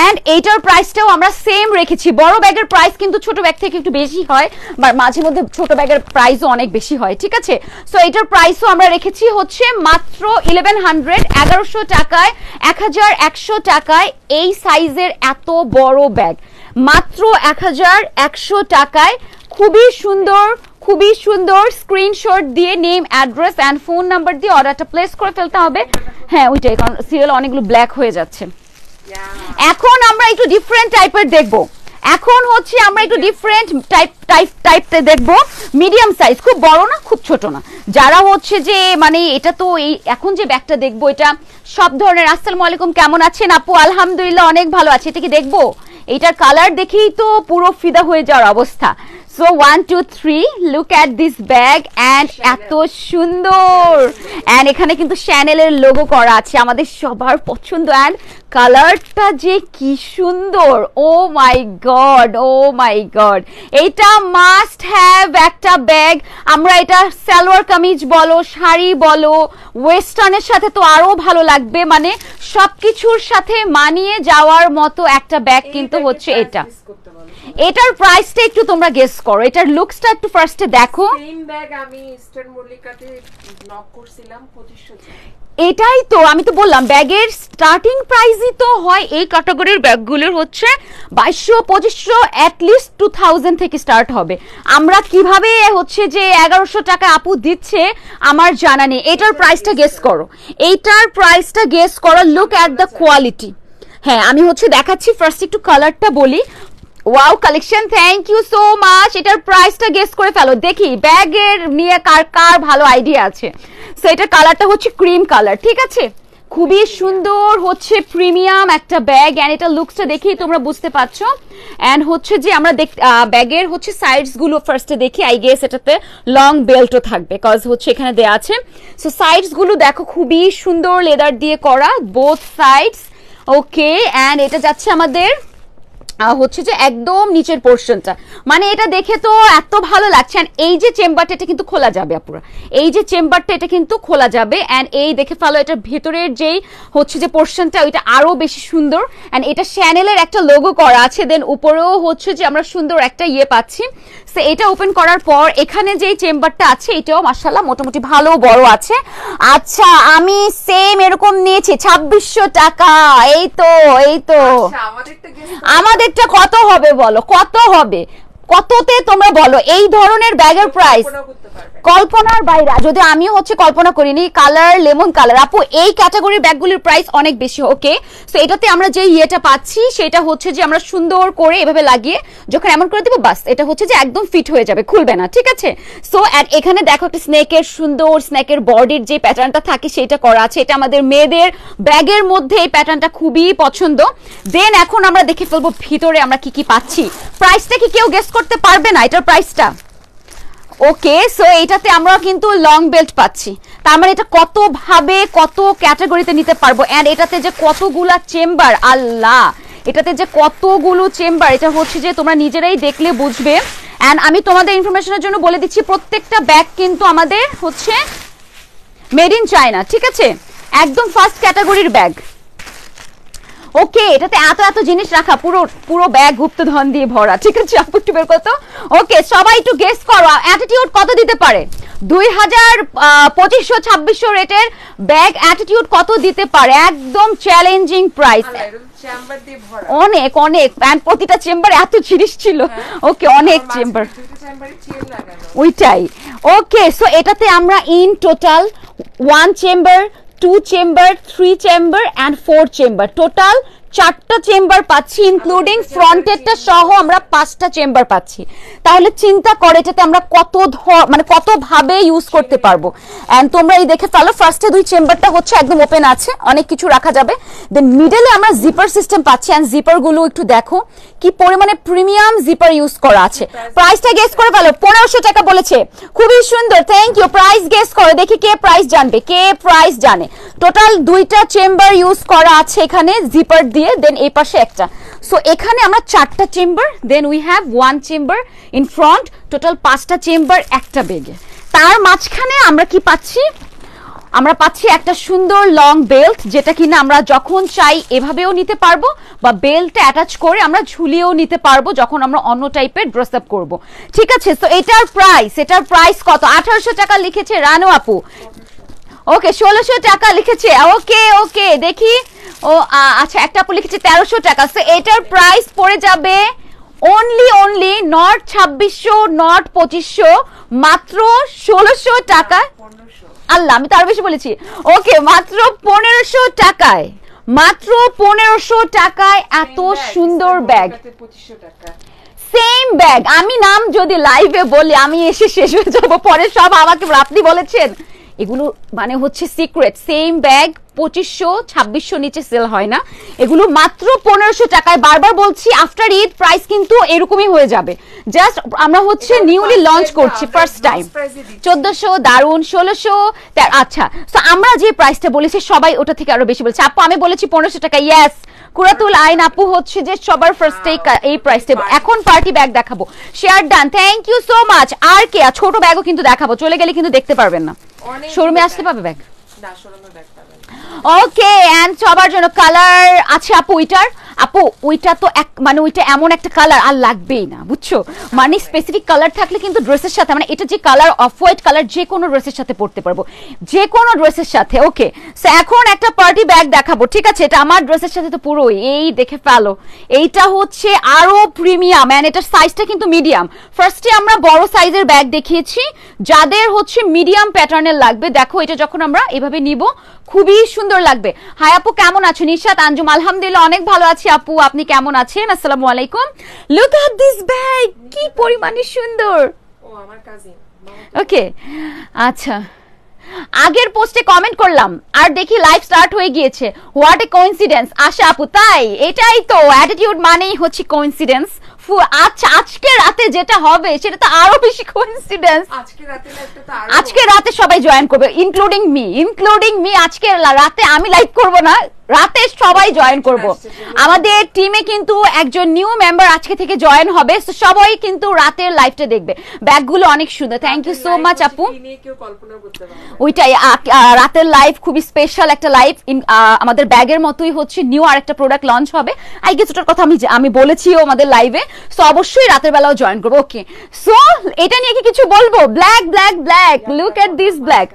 এন্ড এইটার প্রাইসটাও আমরা সেম রেখেছি। বড় ব্যাগের প্রাইস কিন্তু ছোট ব্যাগ থেকে একটু বেশি হয়, বা মাঝে মধ্যে ছোট ব্যাগের প্রাইসও অনেক বেশি হয়, ঠিক আছে। সো এটার প্রাইসও আমরা রেখেছি হচ্ছে মাত্র 1100, 1100 টাকায়, 1100 টাকায় এই সাইজের এত বড় ব্যাগ, মাত্র 1100 টাকায়। খুবই সুন্দর স্ক্রিনশট দিয়ে name, address and phone number দিয়ে অর্ডারটা প্লেস করে ফেলতে হবে। হ্যাঁ ওইটাই, কারণ সিরিয়াল অনেকগুলো ব্ল্যাক হয়ে যাচ্ছে। এখন আমরা একটু ডিফারেন্ট টাইপের দেখবো, এখন হচ্ছে আমরা একটু ডিফারেন্ট টাইপটা দেখবো। মিডিয়াম সাইজ, খুব বড় না খুব ছোট না, যারা হচ্ছে যে মানে এটা তো এই এখন যে ব্যাগটা দেখবো এটা সব ধরনের। আসসালামু আলাইকুম, কেমন আছেন আপু? আলহামদুলিল্লাহ অনেক ভালো আছে। এটা কি দেখবো? এটার কালার দেখেই তো পুরো ফিদা হয়ে যাওয়ার অবস্থা। So 1 2 3 look at this bag and এত সুন্দর। এন্ড এখানে কিন্তু শ্যানেলের লোগো করা আছে, আমাদের সবার পছন্দ। এন্ড কালারটা যে কি সুন্দর, ও মাই গড, এটা মাস্ট হ্যাভ একটা ব্যাগ। আমরা এটা সালোয়ার কামিজ বলো, শাড়ি বলো, ওয়েস্টার্নের সাথে তো আরো ভালো লাগবে, মানে সবকিছুর সাথে মানিয়ে যাওয়ার মতো একটা ব্যাগ কিন্তু হচ্ছে এটা। এটার প্রাইসটা একটু তোমরা গেস করো, এটার লুকসটা একটু ফার্স্টে দেখো। সেম ব্যাগ আমি ইস্টার্ন মল্লিকাতে নক করছিলাম 2500 টাকা। এটাই তো আমি তো বললাম ব্যাগের স্টার্টিং প্রাইসই তো হয় এই ক্যাটাগরির ব্যাগগুলোর হচ্ছে 2200-2500 অ্যাটলিস্ট 2000 থেকে স্টার্ট হবে। আমরা কিভাবে হচ্ছে যে 1100 টাকা আপু দিচ্ছে আমার জানা নেই। এটার প্রাইসটা গেস করো, এইটার প্রাইসটা গেস করো, লুক অ্যাট দ্য কোয়ালিটি। হ্যাঁ আমি হচ্ছে দেখাচ্ছি, ফার্স্ট একটু কালারটা বলি। Wow collection, thank you so much. এটার প্রাইসটা গেস করে ফেলো, দেখি ব্যাগের নিয়ে কার কার ভালো আইডিয়া আছে। সো এটার কালারটা হচ্ছে ক্রিম কালার, ঠিক আছে, খুবই সুন্দর হচ্ছে প্রিমিয়াম একটা ব্যাগ। এন্ড এটা লুকসটা দেখেই তোমরা বুঝতে পারছো। এন্ড হচ্ছে যে আমরা ব্যাগের হচ্ছে সাইডস গুলো ফার্স্টে দেখি, আই গেস এটাতে লং বেল্টও থাকবে কজ হচ্ছে এখানে দেয়া আছে। সো সাইডস গুলো দেখো খুবই সুন্দর লেদার দিয়ে করা বোথ সাইডস। ওকে, এন্ড এটা যাচ্ছে আমাদের হচ্ছে যে একদম নিচের পোর্শনটা, মানে এটা দেখে তো এত ভালো লাগছে। এন্ড এই যে চেম্বারটা এটা কিন্তু খোলা যাবে আপুরা, এই যে চেম্বারটা এটা কিন্তু খোলা যাবে। এন্ড এই দেখে ফেলো এটার ভেতরের যেই হচ্ছে যে পোর্শনটা ওইটা আরো বেশি সুন্দর। এন্ড এটা শ্যানেলের একটা লোগো করা আছে, দেন উপরেও হচ্ছে যে আমরা সুন্দর একটা ইয়ে পাচ্ছি। সো এটা ওপেন করার পর এখানে যেই চেম্বারটা আছে এটাও মাশাআল্লাহ মোটামুটি ভালো বড় আছে। আচ্ছা আমি সেম এরকম নিয়েছি 2600 টাকা। এই তো আচ্ছা আমাদেরটা কত হবে বলো, কত হবে, কততে তোমরা বলো এই ধরনের ব্যাগের প্রাইস? কল্পনার বাইরে, যদি আমি হচ্ছে কল্পনা করিনি। কালার লেমন কালার আপু, এই ক্যাটাগরির ব্যাগগুলির প্রাইস অনেক বেশি। ওকে, সো এটাতে আমরা যে ইয়েটা পাচ্ছি সেটা হচ্ছে যে আমরা সুন্দর করে এভাবে লাগিয়ে যখন এমন করে দিব বাস এটা হচ্ছে যে একদম ফিট হয়ে যাবে, খুলবে না, ঠিক আছে। সো এখানে দেখো একটা স্নেকের সুন্দর স্নেকের বডির যে প্যাটার্নটা থাকে সেটা করা আছে। এটা আমাদের মেয়েদের ব্যাগের মধ্যে এই প্যাটার্নটা খুবই পছন্দ। দেন এখন আমরা দেখে ফেলবো ভিতরে আমরা কি কি পাচ্ছি। প্রাইসটা কি কেউ গেস করতে পারবে না এটার প্রাইসটা? ওকে, সো এটাতে আমরা কিন্তু লং বেল্ট পাচ্ছি, তার মানে এটা কত ভাবে কত ক্যাটাগরিতে নিতে পারবো। এন্ড এটাতে যে কতগুলা চেম্বার, আল্লাহ এটাতে যে কতগুলো চেম্বার, এটা হচ্ছে যে তোমরা নিজেরাই দেখলে বুঝবে। এন্ড আমি তোমাদের ইনফরমেশনের জন্য বলে দিচ্ছি প্রত্যেকটা ব্যাগ কিন্তু আমাদের হচ্ছে মেড ইন চায়না, ঠিক আছে, একদম ফার্স্ট ক্যাটাগরির ব্যাগ। ওকে, এটাতে এত জিনিস রাখা, পুরো ব্যাগ গুপ্তধন দিয়ে ভরা, ঠিক আছে আপু একটু বের কত। ওকে সবাই একটু গেস করো অ্যাটিটিউড কত দিতে পারে? 2500-2600 রেটের ব্যাগ অ্যাটিটিউড কত দিতে পারে? একদম চ্যালেঞ্জিং প্রাইস, অনেক অনেক। এন্ড প্রতিটা চেম্বারে এত জিনিস ছিল। ওকে, অনেক চেম্বার, ওইটাই। ওকে, সো এটাতে আমরা in total 1 chamber, 2 chamber, 3 chamber and 4 chamber, total 4টা চেম্বার পাচ্ছি, ইনক্লুডিং ফ্রন্টেরটা সহ আমরা 5টা চেম্বার পাচ্ছি। তাহলে চিন্তা করে এটাতে আমরা মানে কত ভাবে ইউজ করতে পারবো। এন্ড তোমরা এই দেখে ফেলো, ফার্স্টে 2 চেম্বারটা হচ্ছে একদম ওপেন আছে, অনেক কিছু রাখা যাবে। দেন মিডলে আমরা জিপার সিস্টেম পাচ্ছি। এন্ড জিপার গুলো একটু দেখো কি পরিমাণে প্রিমিয়াম জিপার ইউজ করা আছে। প্রাইসটা গেস করে ফেলো, 1500 টাকা বলেছে, খুবই সুন্দর, থ্যাংক ইউ। প্রাইস গেস করো, দেখি কে প্রাইস জানবে, কে প্রাইস জানে। টোটাল 2টা চেম্বার ইউজ করা আছে এখানে জিপার দিয়ে, দেন এই পাশে একটা। সো এখানে আমরা 4টা chamber, then we have 1 chamber in front, total 5টা চেম্বার একটা ব্যাগে। তার মাঝখানে আমরা কি পাচ্ছি? আমরা পাচ্ছি একটা সুন্দর লং বেল্ট, যেটা কিনা আমরা যখন চাই এভাবেও নিতে পারবো বা বেল্টটা অ্যাটাচ করে আমরা ঝুলিয়েও নিতে পারবো যখন আমরা অন্য টাইপের ড্রেস আপ করবো, ঠিক আছে। তো এটার প্রাইস কত? 1800 টাকা লিখেছে রানু আপু। ওকে, 1600 টাকা লিখেছে। ওকে দেখি, ও আচ্ছা একটা আপু লিখেছে 1300 টাকা। সো এটার প্রাইস পড়ে যাবে অনলি নট 2600 নট 2500, মাত্র 1600 টাকা। আল্লাহ, আমি তো আরো বেশি বলেছি। ওকে, মাত্র 1500 টাকায়, মাত্র 1500 টাকায় এত সুন্দর ব্যাগ, সেম ব্যাগ। আমি নাম যদি লাইভে বলি আমি এসে শেষ হয়ে যাবো, পরে সব আমাকে আপনি বলেছেন। এগুলো মানে হচ্ছে সিক্রেট, সেম ব্যাগ 2500-2600 নিচে সেল হয় না, এগুলো মাত্র 1500 টাকায়। বারবার বলছি আফটার ঈদ প্রাইস কিন্তু এরকমই হয়ে যাবে, জাস্ট আমরা হচ্ছে নিউলি লঞ্চ করছি ফার্স্ট টাইম। 1400 দারুন, 1600। আচ্ছা, তো আমরা যে প্রাইসটা বলেছি সবাই ওটা থেকে আরো বেশি বলেছে। আপু আমি বলেছি 1500 টাকা, ইয়েস। কুরাতুল আইন আপু হচ্ছে যে সবার ফার্স্টে এই প্রাইসটা। এখন পার্টি ব্যাগ দেখাবো, share done, thank you so much. আর কে ছোট ব্যাগও কিন্তু দেখাবো, চলে গেলে কিন্তু দেখতে পারবেন না, শোরুমে আসতে পাবে ব্যাগ। ওকে, এন্ড সবার জন্য কালার আছে আপু এটার। আপু ওইটা তো মানে ওইটা এমন একটা কালার আর লাগবেই না, বুঝছো? মানে স্পেসিফিক কালার থাকলে কিন্তু ড্রেসের সাথে, মানে এটা যে কালার অফ হোয়াইট কালার, যে কোনো ড্রেসের সাথে পরতে পারবো, যে কোনো ড্রেসের সাথে। ওকে, সো এখন একটা পার্টি ব্যাগ দেখাবো, ঠিক আছে? এটা আমার ড্রেসের সাথে তো পুরোই, এই দেখে ফেলো। এইটা হচ্ছে আরো প্রিমিয়াম এন্ড এটার সাইজটা কিন্তু মিডিয়াম। ফার্স্টে আমরা বড় সাইজের ব্যাগ দেখিয়েছি, যাদের হচ্ছে মিডিয়াম প্যাটার্নের লাগবে, দেখো এটা যখন আমরা এভাবে নিব খুবই সুন্দর লাগবে। হাই আপু কেমন আছো? নিশাত আঞ্জুম আলহামদুলিল্লাহ অনেক ভালো আছি আপু, আপনি কেমন আছেন? আসসালামু আলাইকুম। লুক এট দিস ব্যাগ, কি পরিমাণে সুন্দর। ও আমার কাজিন। ওকে, আচ্ছা, আগের পোস্টে কমেন্ট করলাম আর দেখি লাইভ স্টার্ট হয়ে গিয়েছে। What a coincidence. আশা আপু তাই, এটাই তো অ্যাটিটিউড মানেই হচ্ছে কোইন্সিডেন্স। আজকে রাতে যেটা হবে সেটা তো আরো বেশি কোইন্সিডেন্স। আজকে রাতে সবাই জয়েন করবে, ইনক্লুডিং মি। আজকে রাতে আমি লাইভ করব না, রাতে সবাই জয়েন করব। আমাদের টিমে কিন্তু একজন নিউ মেম্বার আজকে থেকে জয়েন হবে, সবাই কিন্তু রাতের লাইভটা দেখবে। ব্যাগগুলো অনেক সুন্দর, থ্যাংক ইউ সো মাচ আপু। ওইটাই, রাতের লাইভ খুবই স্পেশাল একটা লাইভ। আমাদের ব্যাগের মতোই হচ্ছে নিউ আরেকটা প্রোডাক্ট লঞ্চ হবে, আই গেস ওটার কথা আমি বলেছিও আমাদের লাইভে। সো অবশ্যই রাতের বেলাও জয়েন করবো। ওকে, সো এটা নিয়ে কি কিছু বলবো? Black black black, look at this black.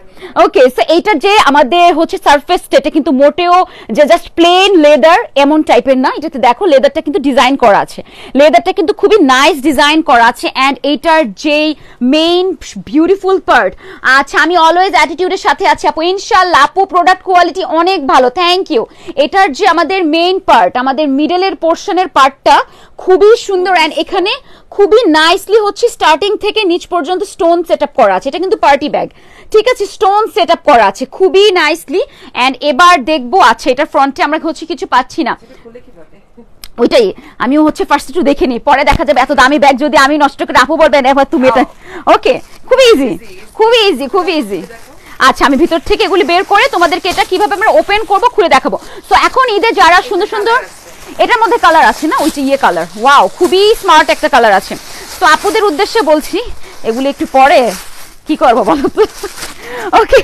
Okay, so এইটা যে আমাদের হচ্ছে সারফেসটা, এটা কিন্তু মোটেও যে জাস্ট প্লেন লেদার এমন টাইপের না। এটাতে দেখো লেদারটা কিন্তু ডিজাইন করা আছে, লেদারটা কিন্তু খুবই নাইস ডিজাইন করা আছে। এন্ড এইটার যেই মেইন বিউটিফুল পার্ট, আচ্ছা আমি অলওয়েজ অ্যাটিটিউডের সাথে আছি আপু, ইনশাআল্লাহ আপু প্রোডাক্ট কোয়ালিটি অনেক ভালো, থ্যাংক ইউ। এটার যে আমাদের মেইন পার্ট, আমাদের মিডলের পোর্শনের পার্টটা খুবই সুন্দর। এন্ড এখানে খুবই নাইসলি হচ্ছে স্টার্টিং থেকে নিচ পর্যন্ত স্টোন সেটআপ করা আছে। এটা কিন্তু পার্টি ব্যাগ, ঠিক আছে? স্টোন সেটআপ করা আছে খুবই নাইসলি। এন্ড এবার দেখবো, আচ্ছা এটা ফ্রন্টে আমরা হচ্ছে কিছু পাচ্ছি না, ওইটাই আমিও হচ্ছে ফার্স্ট একটু দেখে নিই, পরে দেখা যাবে। এত দামি ব্যাগ যদি আমি নষ্ট করে আপু বলবেন এবার তুমি এটা। ওকে, খুবই ইজি, খুবই ইজি, খুবই ইজি। আচ্ছা আমি ভিতর থেকে এগুলি বের করে তোমাদেরকে এটা কিভাবে আমরা ওপেন করব খুলে দেখাবো। সো এখন ঈদে যারা সুন্দর সুন্দর, এটার মধ্যে কালার আছে না, ওইটা ইয়ে কালার, ওয়াও খুবই স্মার্ট একটা কালার আছে। তো আপুদের উদ্দেশ্যে বলছি, এগুলি একটু পরে কি করবো বলো তো? ওকে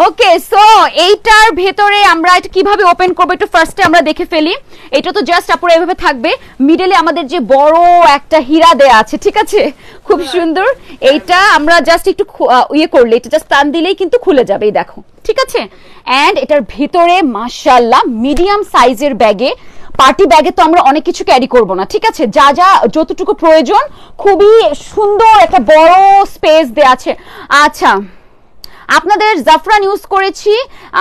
ওকে, সো এইটার ভেতরে আমরা এটা কিভাবে ওপেন করবো একটু ফার্স্টে আমরা দেখে ফেলি। এটা তো জাস্ট আপুরা এভাবে থাকবে, মিডলে আমাদের যে বড় একটা হীরা দেয়া আছে, ঠিক আছে? খুব সুন্দর। এইটা আমরা জাস্ট একটু ইয়ে করলে, এটা জাস্ট টান দিলেই কিন্তু খুলে যাবে, এই দেখো, ঠিক আছে? এন্ড এটার ভেতরে মাশাআল্লাহ মিডিয়াম সাইজের ব্যাগে, পার্টি ব্যাগে তো আমরা অনেক কিছু ক্যারি করব না, ঠিক আছে? যা যা যতটুকু প্রয়োজন, খুবই সুন্দর একটা বড় স্পেস দেয়া আছে। আচ্ছা আপনাদের জাফরান ইউজ করেছি,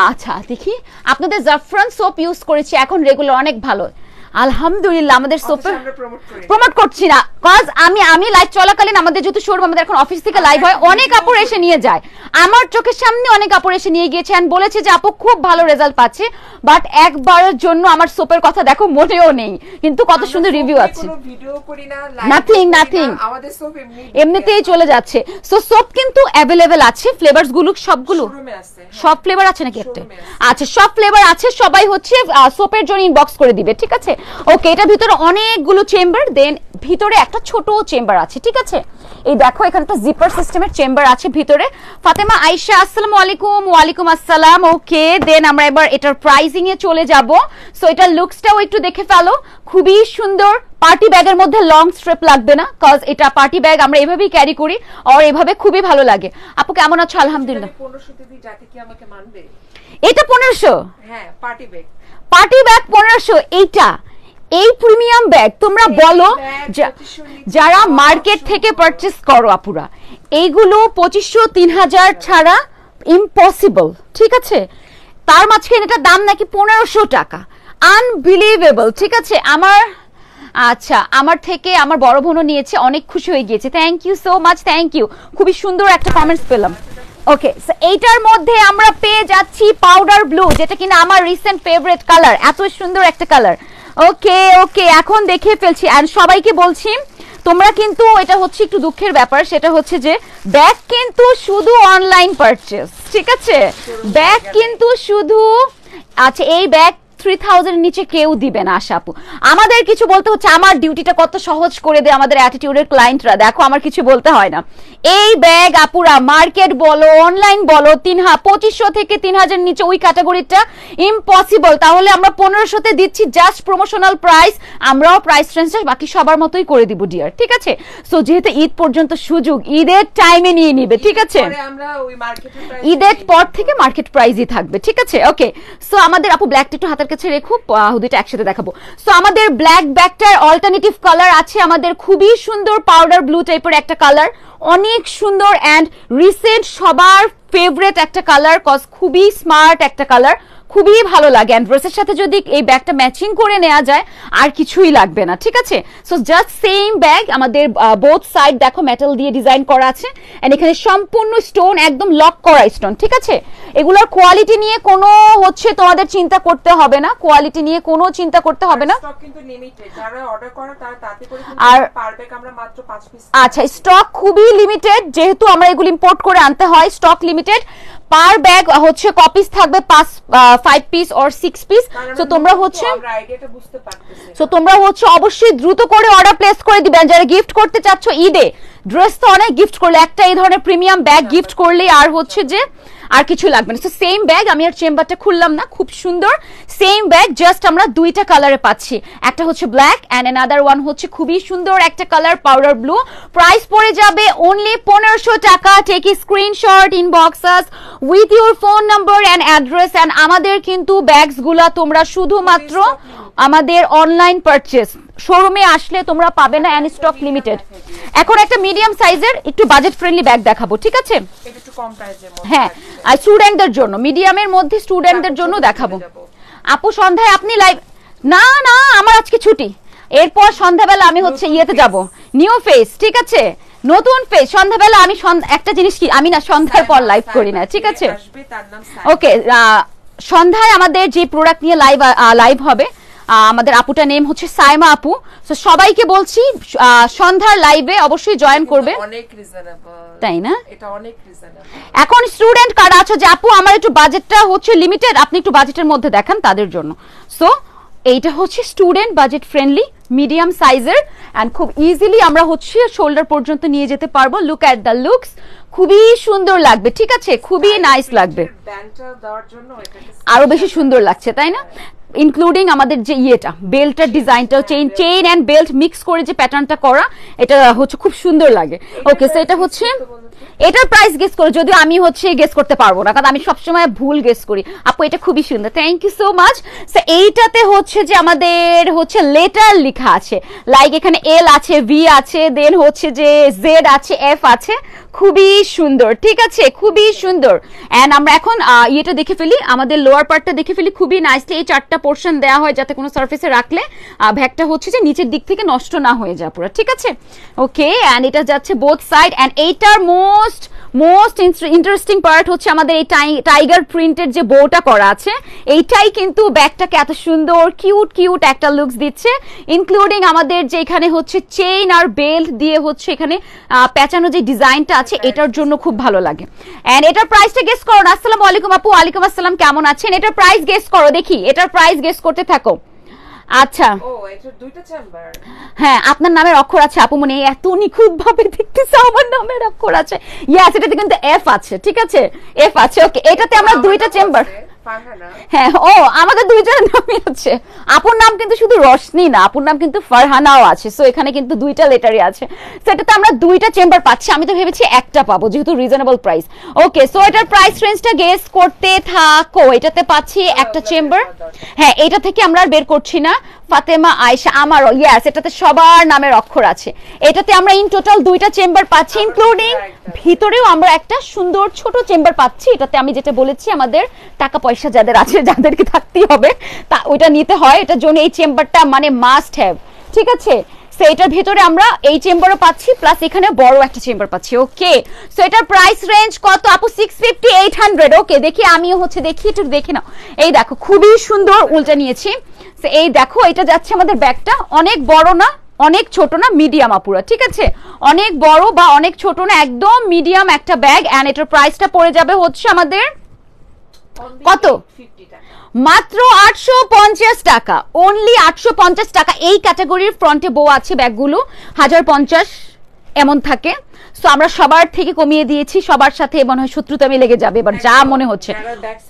আচ্ছা দেখি আপনাদের জাফরান সোপ ইউজ করেছি, এখন রেগুলার অনেক ভালো আলহামদুলিল্লাহ। আমাদের সোপে প্রমোট করছি না, কজ আমি লাইভ চলাকালীন আমাদের যেহেতু শোরুম, আমাদের এখন অফিস থেকে লাইভ হয়, অনেক আপুর এসে নিয়ে যায়, আমার চোখের সামনে অনেক আপুর এসে নিয়ে গিয়েছে এন্ড বলেছে যে আপু খুব ভালো রেজাল্ট পাচ্ছে। বাট একবারের জন্য আমার সোপের কথা দেখো মোটেও নেই, কিন্তু কত সুন্দর রিভিউ আছে। নাথিং নাথিং, এমনিতেই চলে যাচ্ছে। সো সোপ কিন্তু অ্যাভেলেবেল আছে, ফ্লেভারস গুলো সবগুলো, সব ফ্লেভার আছে নাকি একটা? আচ্ছা সব ফ্লেভার আছে, সবাই হচ্ছে সোপের জন্য ইনবক্স করে দিবে, ঠিক আছে? ওকে, এটা ভিতরে অনেকগুলো চেম্বার, দেন ভিতরে একটা ছোট চেম্বার আছে, ঠিক আছে? এই দেখো এখানে একটা জিপার সিস্টেমের চেম্বার আছে ভিতরে। ফাতেমা আয়েশা আসসালামু আলাইকুম। ওয়ালাইকুম আসসালাম। ওকে, দেন আমরা এবার এটার প্রাইসিং এ চলে যাব। সো এটার লুকসটাও একটু দেখে ফেলো, খুবই সুন্দর। পার্টি ব্যাগের মধ্যে লং স্ট্রেপ লাগবে না, কজ এটা পার্টি ব্যাগ আমরা এভাবেই ক্যারি করি, আর এভাবে খুবই ভালো লাগে। আপু কেমন আছো? আলহামদুলিল্লাহ। 1500 দিদি যাতে কি আমাকে মানবে? এটা 1500? হ্যাঁ, পার্টি ব্যাগ 1500। এইটা এই প্রিমিয়াম ব্যাগ তোমরা বলো, যারা মার্কেট থেকে পারচেজ করো আপুরা, এইগুলো 2500-3000 ছাড়া ইম্পসিবল, ঠিক আছে? তার মাঝখানে এটা দাম নাকি 1500 টাকা, আনবিলিভেবল, ঠিক আছে? আমার থেকে আমার বড় বোনও নিয়েছে, অনেক খুশি হয়ে গিয়েছে, thank you so much, thank you. খুবই সুন্দর একটা কমেন্টস পেলাম। ওকে, সো এইটার মধ্যে আমরা পেয়ে যাচ্ছি পাউডার ব্লু, যেটা কিনা আমার রিসেন্ট ফেভারিট কালার, এত সুন্দর একটা কালার। ওকে ওকে, এখন দেখে ফেলছি। আর সবাইকে বলছি, তোমরা কিন্তু এটা হচ্ছে একটু দুঃখের ব্যাপার, সেটা হচ্ছে যে ব্যাগ কিন্তু শুধু অনলাইন পারচেজ, ঠিক আছে? ব্যাগ কিন্তু শুধু, আচ্ছা এই ব্যাগ 3 3000 এর নিচে কেউ দিবে না আশা আপু। আমাদের কিছু বলতে হচ্ছে, আমার ডিউটিটা কত সহজ করে দেয় আমাদের অ্যাটিটিউডের ক্লায়েন্টরা, দেখো আমার কিছু বলতে হয় না। এই ব্যাগ আপুরা মার্কেট বলো অনলাইন বলো 2500 থেকে 3000 নিচে ওই ক্যাটাগরিটা ইম্পসিবল। তাহলে আমরা 1500 তে দিচ্ছি জাস্ট প্রমোশনাল প্রাইস, আমরাও প্রাইস রেঞ্জটা বাকি সবার মতোই করে দিব ডিয়ার, ঠিক আছে? সো যেহেতু ঈদ পর্যন্ত সুযোগ, ঈদের টাইমে নিয়ে নিবে, ঠিক আছে? ঈদের পর থেকে মার্কেট প্রাইসই থাকবে, ঠিক আছে? ওকে, সো আমাদের আপু ব্ল্যাকটা একটু হাতের কাছে রেখো, দুইটা একসাথে দেখাবো। সো আমাদের ব্ল্যাক ব্যাগটার অল্টারনেটিভ কালার আছে আমাদের খুবই সুন্দর পাউডার ব্লু টাইপের একটা কালার, অনেক সুন্দর অ্যান্ড রিসেন্ট সবার ফেভারিট একটা কালার, কজ খুবই স্মার্ট একটা কালার, খুবই ভালো লাগে। অ্যান্ড ড্রেসের সাথে যদি এই ব্যাগটা ম্যাচিং করে নেওয়া যায় আর কিছুই লাগবে না, ঠিক আছে? সো জাস্ট সেম ব্যাগ, আমাদের বোথ সাইড দেখো মেটাল দিয়ে ডিজাইন করা আছে, এন্ড এখানে সম্পূর্ণ স্টোন, একদম লক করা স্টোন, ঠিক আছে? এগুলোর কোয়ালিটি নিয়ে কোনো হচ্ছে তোমাদের চিন্তা করতে হবে না, কোয়ালিটি নিয়ে কোনো চিন্তা করতে হবে না। স্টক কিন্তু লিমিটেড, যারা অর্ডার করে তারা তাতে করে আর পারবে আমরা মাত্র 5 পিস। আচ্ছা, স্টক খুবই লিমিটেড, যেহেতু আমরা এগুলো ইম্পোর্ট করে আনতে হয়, স্টক লিমিটেড। পার ব্যাগ হচ্ছে কপিস থাকবে 5 পিস অর 6 পিস। সো তোমরা হচ্ছে অবশ্যই দ্রুত করে অর্ডার প্লেস করে দিবেন যারা গিফট করতে চাচ্ছ ঈদে। ড্রেস তো অনেক গিফট করলে, একটা এই ধরনের প্রিমিয়াম ব্যাগ গিফট করলে আর হচ্ছে যে আর কিছু লাগবে না। সো সেম ব্যাগ, আমি আর চেম্বারটা খুললাম না, খুব সুন্দর সেম ব্যাগ, জাস্ট আমরা দুইটা কালারে পাচ্ছি, একটা হচ্ছে ব্ল্যাক এন্ড অ্যানাদার ওয়ান হচ্ছে খুবই সুন্দর একটা কালার পাউডার ব্লু। প্রাইস পড়ে যাবে অনলি 1500 টাকা। Take a screenshot, inbox us with your phone number and address. And আমাদের কিন্তু ব্যাগস গুলা তোমরা শুধুমাত্র আমাদের অনলাইন পারচেজ, শোরুমে আসলে তোমরা পাবে না, এন্ড স্টক লিমিটেড। এখন একটা মিডিয়াম সাইজের একটু বাজেট ফ্রেন্ডলি ব্যাগ দেখাবো, ঠিক আছে? এটা একটু কম প্রাইসের মধ্যে, হ্যাঁ, আর স্টুডেন্টদের জন্য মিডিয়ামের মধ্যে স্টুডেন্টদের জন্য দেখাবো। আপু সন্ধ্যায় আপনি লাইভ? না না, আমার আজকে ছুটি, এরপর সন্ধ্যাবেলা আমি হচ্ছে ইয়েতে যাব, নিউ ফেস, ঠিক আছে? নতুন ফেস। সন্ধ্যাবেলা আমি একটা জিনিস কি, আমি না সন্ধ্যার পর লাইভ করি না, ঠিক আছে? ওকে, সন্ধ্যায় আমাদের যে প্রোডাক্ট নিয়ে লাইভ হবে, আমাদের আপুটা নেম হচ্ছে সাইমা আপু। সো সবাইকে বলছি সন্ধ্যার লাইভে অবশ্যই জয়েন করবে, অনেক রিজনেবল, তাই না? এটা অনেক রিজনেবল। এখন স্টুডেন্ট কারা আছে যে আপু আমার একটু বাজেটটা হচ্ছে লিমিটেড, আপনি একটু বাজেটের মধ্যে দেখান তাদের জন্য। সো এইটা হচ্ছে স্টুডেন্ট বাজেট ফ্রেন্ডলি মিডিয়াম সাইজের, এন্ড খুব ইজিলি আমরা হচ্ছে শোল্ডার পর্যন্ত নিয়ে যেতে পারবো। লুক এট দ্য লুকস, খুবই সুন্দর লাগবে, ঠিক আছে? খুবই নাইস লাগবে, আরো বেশি সুন্দর লাগছে, তাই না? ইনক্লুডিং আমাদের যে ইয়েটা বেল্টের ডিজাইনটা, চেইন এন্ড বেল্ট মিক্স করে যে প্যাটার্নটা করা, এটা হচ্ছে খুব সুন্দর লাগে। ওকে, সো এটা হচ্ছে, এটার প্রাইস গেস করো, যদিও আমি হচ্ছে গেস করতে পারবো না, কারণ আমি সবসময় ভুল গেস করি। আপু এটা খুবই সুন্দর, thank you so much. So এইটাতে হচ্ছে যে আমাদের হচ্ছে লেটার লেখা আছে, লাইক এখানে এল আছে, ভি আছে, দেন হচ্ছে যে জেড আছে, এফ আছে, খুবই সুন্দর, ঠিক আছে? খুবই সুন্দর। এন্ড আমরা এখন ইয়েটা দেখে ফেলি, আমাদের লোয়ার পার্টটা দেখে ফেলি, খুবই নাইসলি এই 4টা পোর্শন দেওয়া হয় যাতে কোনো সারফেসে রাখলে ব্যাগটা হচ্ছে যে নিচের দিক থেকে নষ্ট না হয়ে যায় পুরো, ঠিক আছে? ওকে, এন্ড এটা যাচ্ছে বোথ সাইড। এন্ড এইটার মোস্ট ইন্টারেস্টিং পার্ট হচ্ছে আমাদের এই টাইগার প্রিন্টের যে বউটা করা আছে, এইটাই কিন্তু ব্যাগটাকে এত সুন্দর কিউট একটা লুকস দিচ্ছে, ইনক্লুডিং আমাদের যে এখানে হচ্ছে চেইন আর বেল্ট দিয়ে হচ্ছে এখানে পেঁচানো যে ডিজাইনটা আছে, এটার জন্য খুব ভালো লাগে। এন্ড এটার প্রাইসটা গেস করো। আসসালামু আলাইকুম আপু। ওয়ালাইকুম আসসালাম, কেমন আছেন? এটার প্রাইস গেস করো, দেখি এটার প্রাইস গেস করতে থাকো। আচ্ছা, ও এটা দুইটা চেম্বার। হ্যাঁ, আপনার নামের অক্ষর আছে আপু, মনে এত নিখুঁত ভাবে দেখতেছে আমার নামের অক্ষর আছে। ইয়েস, এটাতে কিন্তু এফ আছে, ঠিক আছে? এফ আছে। ওকে, এটাতে আমরা দুইটা চেম্বার, হ্যাঁ, ও আমাদের দুইটার নামই আছে। আপুর নাম কিন্তু শুধু রশনি না, আপুর নাম কিন্তু ফারহানাও আছে। সো এখানে কিন্তু দুইটা লেটারই আছে। সো এটাতে আমরা দুইটা চেম্বার পাচ্ছি, আমি তো ভেবেছি একটা পাবো যেহেতু রিজনেবল প্রাইস। ওকে, সো এটার প্রাইস রেঞ্জটা গেস করতে থাকো। এটাতে পাচ্ছি একটা চেম্বার, হ্যাঁ, এটা থেকে আমরা আর বের করছি না। ফাতেমা, আয়েশা, আমারও, ইয়েস, এটাতে সবার নামের অক্ষর আছে। এটাতে আমরা ইন টোটাল দুইটা চেম্বার পাচ্ছি, ইনক্লুডিং ভিতরেও আমরা একটা সুন্দর ছোট চেম্বার পাচ্ছি। এটাতে আমি যেটা বলেছি, আমাদের টাকা পয়সা যাদের আছে, যাদেরকে থাকতেই হবে, তা ওইটা নিতে হয়, এটার জন্য এই চেম্বারটা মানে মাস্ট হ্যাভ, ঠিক আছে? সো এটার ভিতরে আমরা এই চেম্বারও পাচ্ছি, প্লাস এখানে বড় একটা চেম্বার পাচ্ছি। ওকে, সো এটার প্রাইস রেঞ্জ কত আপু? 650, 800। ওকে, দেখি আমিও হচ্ছে দেখি, একটু দেখে নাও। এই দেখো, খুবই সুন্দর, উল্টা নিয়েছি। সো এই দেখো, এটা যাচ্ছে আমাদের ব্যাগটা, অনেক বড় না, অনেক ছোট না, মিডিয়াম আপুরা, ঠিক আছে? অনেক বড় বা অনেক ছোট না, একদম মিডিয়াম একটা ব্যাগ। এন্ড এটার প্রাইসটা পড়ে যাবে হচ্ছে আমাদের কত? মাত্র 850 টাকা, অনলি 850 টাকা। এই ক্যাটাগরির ফ্রন্টে বো আছে ব্যাগগুলো 1050 এমন থাকে। সো আমরা সবার থেকে কমিয়ে দিয়েছি, সবার সাথে মনে হয় শত্রুতা আমি লেগে যাবে এবার, যা মনে হচ্ছে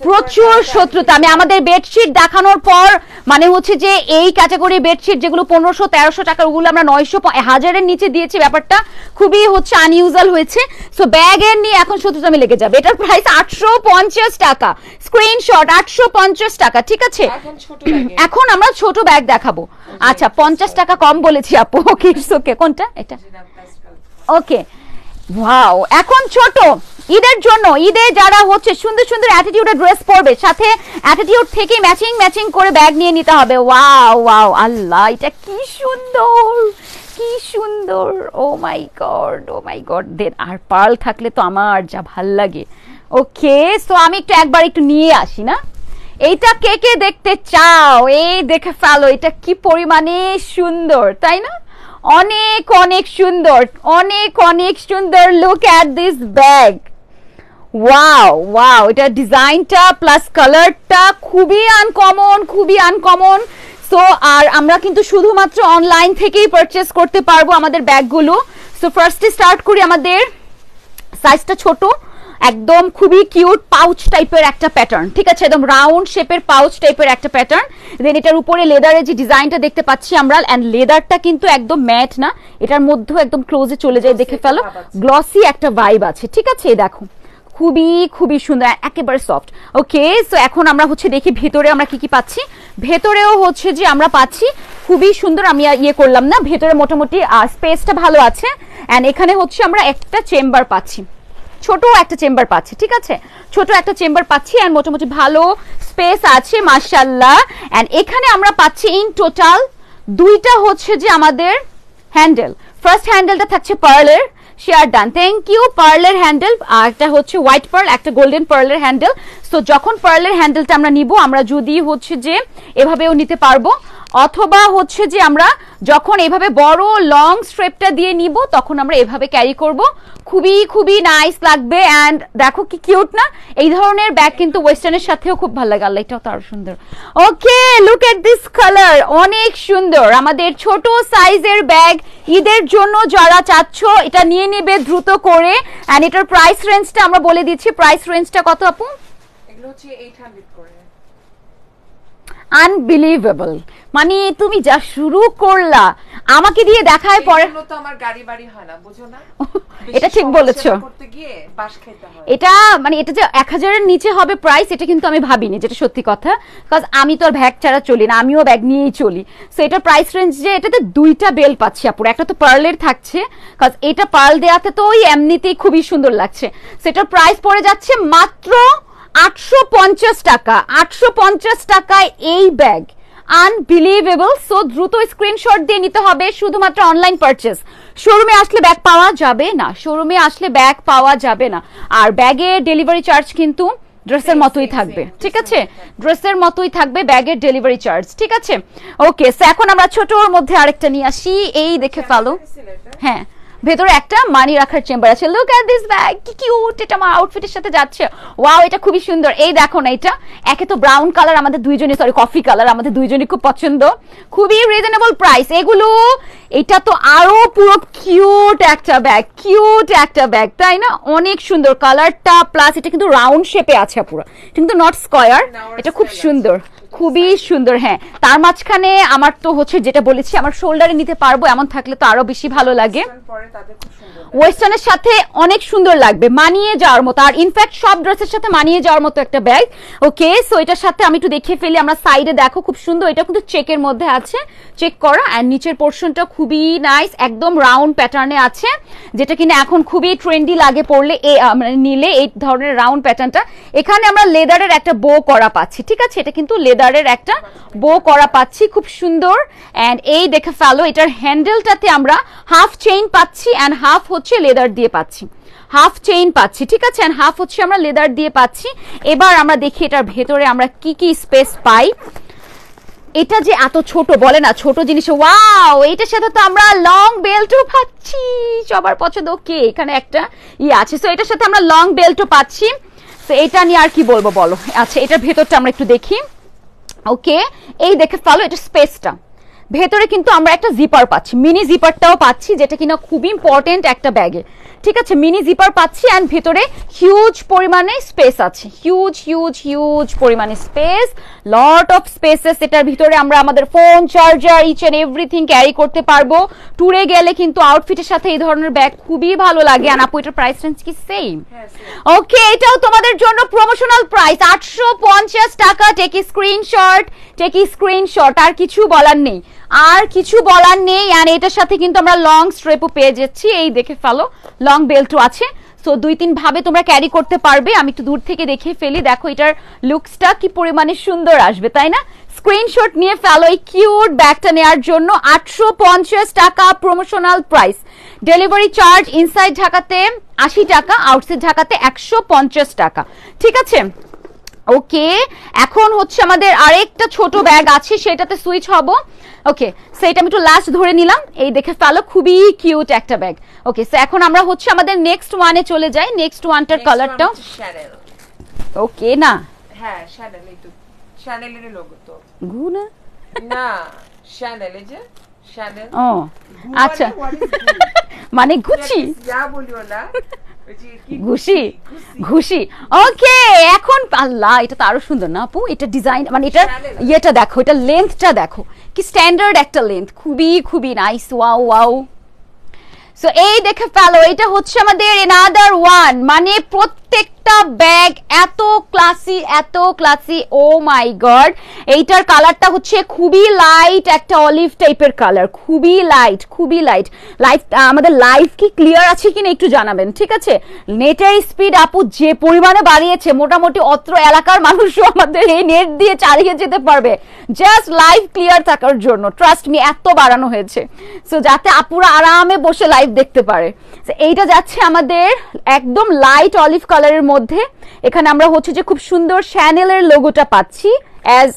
প্রচুর শত্রুতা। আমি আমাদের বেডশিট দেখানোর পর মানে হচ্ছে যে এই ক্যাটাগরি বেডশিট যেগুলো 1500-1300 টাকা, ওগুলো আমরা 900-1000-এর নিচে দিয়েছি। ব্যাপারটা খুবই হচ্ছে আনইউজুয়াল হয়েছে। সো ব্যাগের নিয়ে এখন শত্রুতা আমি লেগে যাবে। এটার প্রাইস 850 টাকা, স্ক্রিনশট 850 টাকা, ঠিক আছে। এখন আমরা ছোট ব্যাগ দেখাবো। আচ্ছা 50 টাকা কম বলেছি আপু, ওকে ওকে। কোনটা এটা? ওকে ওয়াও, এখন ছোট ঈদের জন্য, ঈদে যারা হচ্ছে সুন্দর সুন্দর অ্যাটিটিউডের ড্রেস পরবে, সাথে অ্যাটিটিউড থেকে ম্যাচিং ম্যাচিং করে ব্যাগ নিয়ে নিতে হবে। ওয়াও ওয়াও, আল্লাহ এটা কি সুন্দর, কি সুন্দর, ও মাই গড, ও মাই গড। দেন আর পার্ল থাকলে তো আমার যা ভাল লাগে। ওকে, সো আমি একবার একটু নিয়ে আসি না, এইটা কে কে দেখতে চাও? এই দেখে ফেলো, এটা কি পরিমাণে সুন্দর, তাই না? অনেক অনেক সুন্দর, অনেক অনেক সুন্দর। Look at this bag, wow wow, এটা ডিজাইনটা প্লাস কালারটা খুবই আনকমন, খুবই আনকমন। সো আর আমরা কিন্তু শুধুমাত্র অনলাইন থেকেই পারচেস করতে পারবো আমাদের ব্যাগগুলো। সো ফার্স্টে স্টার্ট করি, আমাদের সাইজটা ছোট, একদম খুবই কিউট পাউচ টাইপের একটা প্যাটার্ন, ঠিক আছে, একদম রাউন্ড শেপের পাউচ টাইপের একটা প্যাটার্ন। দেন এটার উপরে লেদারের যে ডিজাইনটা দেখতে পাচ্ছি আমরা, এন্ড লেদারটা কিন্তু একদম ম্যাট না, এটার মধ্যে একদম ক্লোজে চলে যায়, দেখে ফেলো, গ্লসি একটা ভাইব আছে, ঠিক আছে। দেখো খুবই খুবই সুন্দর, একেবারে সফট। ওকে, সো এখন আমরা হচ্ছে দেখি ভেতরে আমরা কি কি পাচ্ছি। ভেতরেও হচ্ছে যে আমরা পাচ্ছি খুবই সুন্দর, আমি ইয়ে করলাম না, ভেতরে মোটামুটি স্পেসটা ভালো আছে। এন্ড এখানে হচ্ছে আমরা একটা চেম্বার পাচ্ছি, ছোট একটা চেম্বার পাচ্ছি, ঠিক আছে, ছোট একটা চেম্বার পাচ্ছি। এন্ড মোটামুটি ভালো স্পেস আছে মাশাআল্লাহ। এন্ড এখানে আমরা পাচ্ছি ইন টোটাল দুইটা হচ্ছে যে আমাদের হ্যান্ডেল। ফার্স্ট হ্যান্ডেলটা থাকছে পার্লের, শেয়ার ডান, থ্যাংক ইউ। পার্লের হ্যান্ডেল, আর একটা হচ্ছে হোয়াইট পার্ল, একটা গোল্ডেন পার্লের হ্যান্ডেল। সো যখন পার্লের হ্যান্ডেলটা আমরা নিব, আমরা যদি হচ্ছে যে এভাবেও নিতে পারবো, অথবা হচ্ছে যে আমরা যখন এভাবে বড় লং স্ট্রেপটা দিয়ে নিব, তখন আমরা এভাবে ক্যারি করব, খুবই খুবই নাইস লাগবে। এন্ড দেখো কি কিউট না, এই ধরনের ব্যাগ কিন্তু ওয়েস্টার্নের সাথেও খুব ভালো লাগে। আল্লাহ, এটাও তো আরো সুন্দর। ওকে, লুক এট দিস কালার, অনেক সুন্দর। আমাদের ছোট সাইজের ব্যাগ ঈদের জন্য যারা চাচ্ছ, এটা নিয়ে নেবে দ্রুত করে। এন্ড এটার প্রাইস রেঞ্জটা আমরা বলে দিচ্ছি, প্রাইস রেঞ্জটা কত আপু? এগুলো হচ্ছে 800 করে। আনবিলিভেবল, মানে তুমি যা শুরু করলা আমাকে দিয়ে দেখায় পরে তো আমার গাড়ি বাড়ি হয় না, বুঝো না? এটা ঠিক বলেছো, করতে গিয়ে বাস খেতে হয়। এটা মানে এটা যে 1000-এর নিচে হবে প্রাইস, এটা কিন্তু আমি ভাবিনি, যেটা সত্যি কথা, কারণ আমি তো আর ব্যাগ ছাড়া চলি না, আমিও ব্যাগ নিয়েই চলি। সো এটা প্রাইস রেঞ্জ যে এটাতে দুইটা বেল পাচ্ছি আপুর, একটা তো পার্লের থাকছে, কারণ এটা পার্ল দেয়াতে তো ওই এমনিতেই খুবই সুন্দর লাগছে। সেটার প্রাইস পড়ে যাচ্ছে মাত্র 850 টাকা। 850 টাকায় এই ব্যাগ, আনবিলিভেবল। সো দ্রুত স্ক্রিনশট দিয়ে নিতে হবে, শুধুমাত্র অনলাইন পারচেজ। শোরুমে আসলে ব্যাগ পাওয়া যাবে না, শোরুমে আসলে ব্যাগ পাওয়া যাবে না। আর ব্যাগের ডেলিভারি চার্জ কিন্তু ড্রেসের মতোই থাকবে, ঠিক আছে, ড্রেসের মতোই থাকবে ব্যাগের ডেলিভারি চার্জ, ঠিক আছে। ওকে, সো এখন আমরা ছোটর মধ্যে আরেকটা নিয়ে আসি, এই দেখে ফেলো। হ্যাঁ, ভেতরে একটা মানি রাখার চেম্বার আছে। লুক এট দিস ব্যাগ, কি কিউট, এটা আমার আউটফিটের সাথে যাচ্ছে। ওয়াও, এটা খুবই সুন্দর। এই দেখো না, এটা একে তো ব্রাউন কালার, আমাদের দুইজনই, সরি কফি কালার, আমাদের দুইজনই খুব পছন্দ, খুবই রিজনেবল প্রাইস এগুলো। এটা তো আরো পুরো কিউট একটা ব্যাগ, কিউট একটা ব্যাগ, তাই না? অনেক সুন্দর কালারটা, প্লাস এটা কিন্তু রাউন্ড শেপে আছে পুরো, কিন্তু নট স্কয়ার, এটা খুব সুন্দর, খুবই সুন্দর। হ্যাঁ, তার মাঝখানে আমার তো হচ্ছে যেটা বলেছি, আমার শোল্ডারে নিতে পারবো এমন থাকলে তো আরো বেশি ভালো লাগে। ওয়েস্টার্নের সাথে অনেক সুন্দর লাগবে, মানিয়ে যাওয়ার মতো, আর ইনফ্যাক্ট সব ড্রেসের সাথে মানিয়ে যাওয়ার মতো একটা ব্যাগ। ওকে, সো এটার সাথে আমি একটু দেখিয়ে ফেলি, আমরা সাইডে দেখো খুব সুন্দর, এটা কিন্তু চেকের মধ্যে আছে, চেক করা, আর নিচের পোর্শনটা খুবই নাইস, একদম রাউন্ড প্যাটার্নে আছে, যেটা কিনা এখন খুবই ট্রেন্ডি লাগে পরলে, নিলে এই ধরনের রাউন্ড প্যাটার্নটা। এখানে আমরা লেদারের একটা বো করা পাচ্ছি, ঠিক আছে, এটা কিন্তু লেদারের একটা বো করা পাচ্ছি, খুব সুন্দর। এন্ড এই দেখে ফেলো, এটার হ্যান্ডেলটাতে আমরা হাফ চেইন পাচ্ছি, এন্ড হাফ হচ্ছে লেদার দিয়ে পাচ্ছি, হাফ চেইন পাচ্ছি, ঠিক আছে, এন্ড হাফ হচ্ছে আমরা লেদার দিয়ে পাচ্ছি। এবার আমরা দেখি এটার ভেতরে আমরা কি কি স্পেস পাই। এটা যে এত ছোট, বলে না ছোট জিনিস, ওয়াও, এটার সাথে তো আমরা লং বেল্টও পাচ্ছি, সবার পছন্দ। ওকে, এখানে একটা আছে, সো এটার সাথে আমরা লং বেল্টও পাচ্ছি। তো এটা নিয়ে আর কি বলবো বলো। আচ্ছা, এটার ভেতরটা আমরা একটু দেখি। ওকে, এই দেখে ফেলো এটা স্পেসটা, ভেতরে কিন্তু আমরা একটা জিপার পাচ্ছি, মিনি জিপারটাও পাচ্ছি, যেটা কিনা খুব ইম্পর্টেন্ট একটা ব্যাগে। ঠিক আছে, মিনি জিপার পাচ্ছি অ্যান্ড ভেতরে হিউজ পরিমাণে স্পেস আছে, হিউজ হিউজ হিউজ পরিমাণে স্পেস, লট অফ স্পেসেস। এটার ভিতরে আমরা আমাদের phone, charger, each and everything carry করতে পারবো। ট্যুরে গেলে কিন্তু আউটফিটের সাথে এই ধরনের ব্যাগ খুবই ভালো লাগে। আর আপু এটার প্রাইস রেঞ্জ কি সেম? ওকে, এটাও তোমাদের জন্য প্রমোশনাল প্রাইস 850 টাকা। টেকি স্ক্রিনশট, টেকি স্ক্রিনশট, আর কিছু বলার নেই, আর কিছু বলার নেই। আর এটার সাথে কিন্তু আমরা লং স্ট্রেপও পেয়ে যাচ্ছি, এই দেখে ফেলো লং বেল্টও আছে। সো 2-3 ভাবে তোমরা ক্যারি করতে পারবে। আমি একটু দূর থেকে দেখে ফেলি, দেখো এটার লুকসটা কি পরিমাণে সুন্দর আসবে, তাই না? স্ক্রিনশট নিয়ে ফেলো এই কিউট ব্যাগটা নেওয়ার জন্য। 850 টাকা promotional price. Delivery charge inside ঢাকাতে 80 টাকা, আউটসাইড ঢাকাতে 150 টাকা। ঠিক আছে, ওকে। এখন হচ্ছে আমাদের আরেকটা ছোট ব্যাগ আছে, সেটাতে সুইচ হব। ওকে, সেটা আমি একটু লাস্ট ধরে নিলাম, এই দেখে ফেলো খুবই কিউট একটা ব্যাগ। ওকে, সো এখন আমরা হচ্ছে আমাদের নেক্সট ওয়ানে চলে যাই। নেক্সট ওয়ানটার কালারটাও ওকে না? হ্যাঁ, শ্যানেল, এই তো শ্যানেলের লোগো তো গু না, না শ্যানেল, এই যে শ্যানেল। ও আচ্ছা, মানে গুচি, যা বলিও না, ঘুষি ঘুষি। ওকে, এখন আল্লাহ এটা তো আরো সুন্দর না আপু, এটা ডিজাইন মানে এটা ইয়েটা দেখো, এটা লেন্থটা দেখো কি স্ট্যান্ডার্ড একটা লেন্থ, খুবই খুবই নাইস। Wow wow. সো এই দেখে ফেলো, এটা হচ্ছে আমাদের এনাদার ওয়ান, মানে প্রত্যেকটা ব্যাগ এত ক্লাসি, এত ক্লাসি। ও মাই গড, এইটার কালারটা হচ্ছে খুবই লাইট, একটা অলিভ টাইপের কালার, খুবই লাইট, খুবই লাইট। লাইট আমাদের লাইভ কি ক্লিয়ার আছে কিনা একটু জানাবেন, ঠিক আছে? নেটের স্পিড আপু যে পরিমাণে বাড়িয়েছে, মোটামুটি অত্র এলাকার মানুষও আমাদের এই নেট দিয়ে চালিয়ে যেতে পারবে জাস্ট লাইভ ক্লিয়ার থাকার জন্য। ট্রাস্ট মি, এত বাড়ানো হয়েছে, সো যাতে আপুরা আরামে বসে লাইভ দেখতে পারে। এইটা যাচ্ছে আমাদের একদম লাইট অলিভ কালারের মধ্যে। এখানে আমরা হচ্ছে যে খুব সুন্দর শ্যানেলের লোগোটা পাচ্ছি, অ্যাজ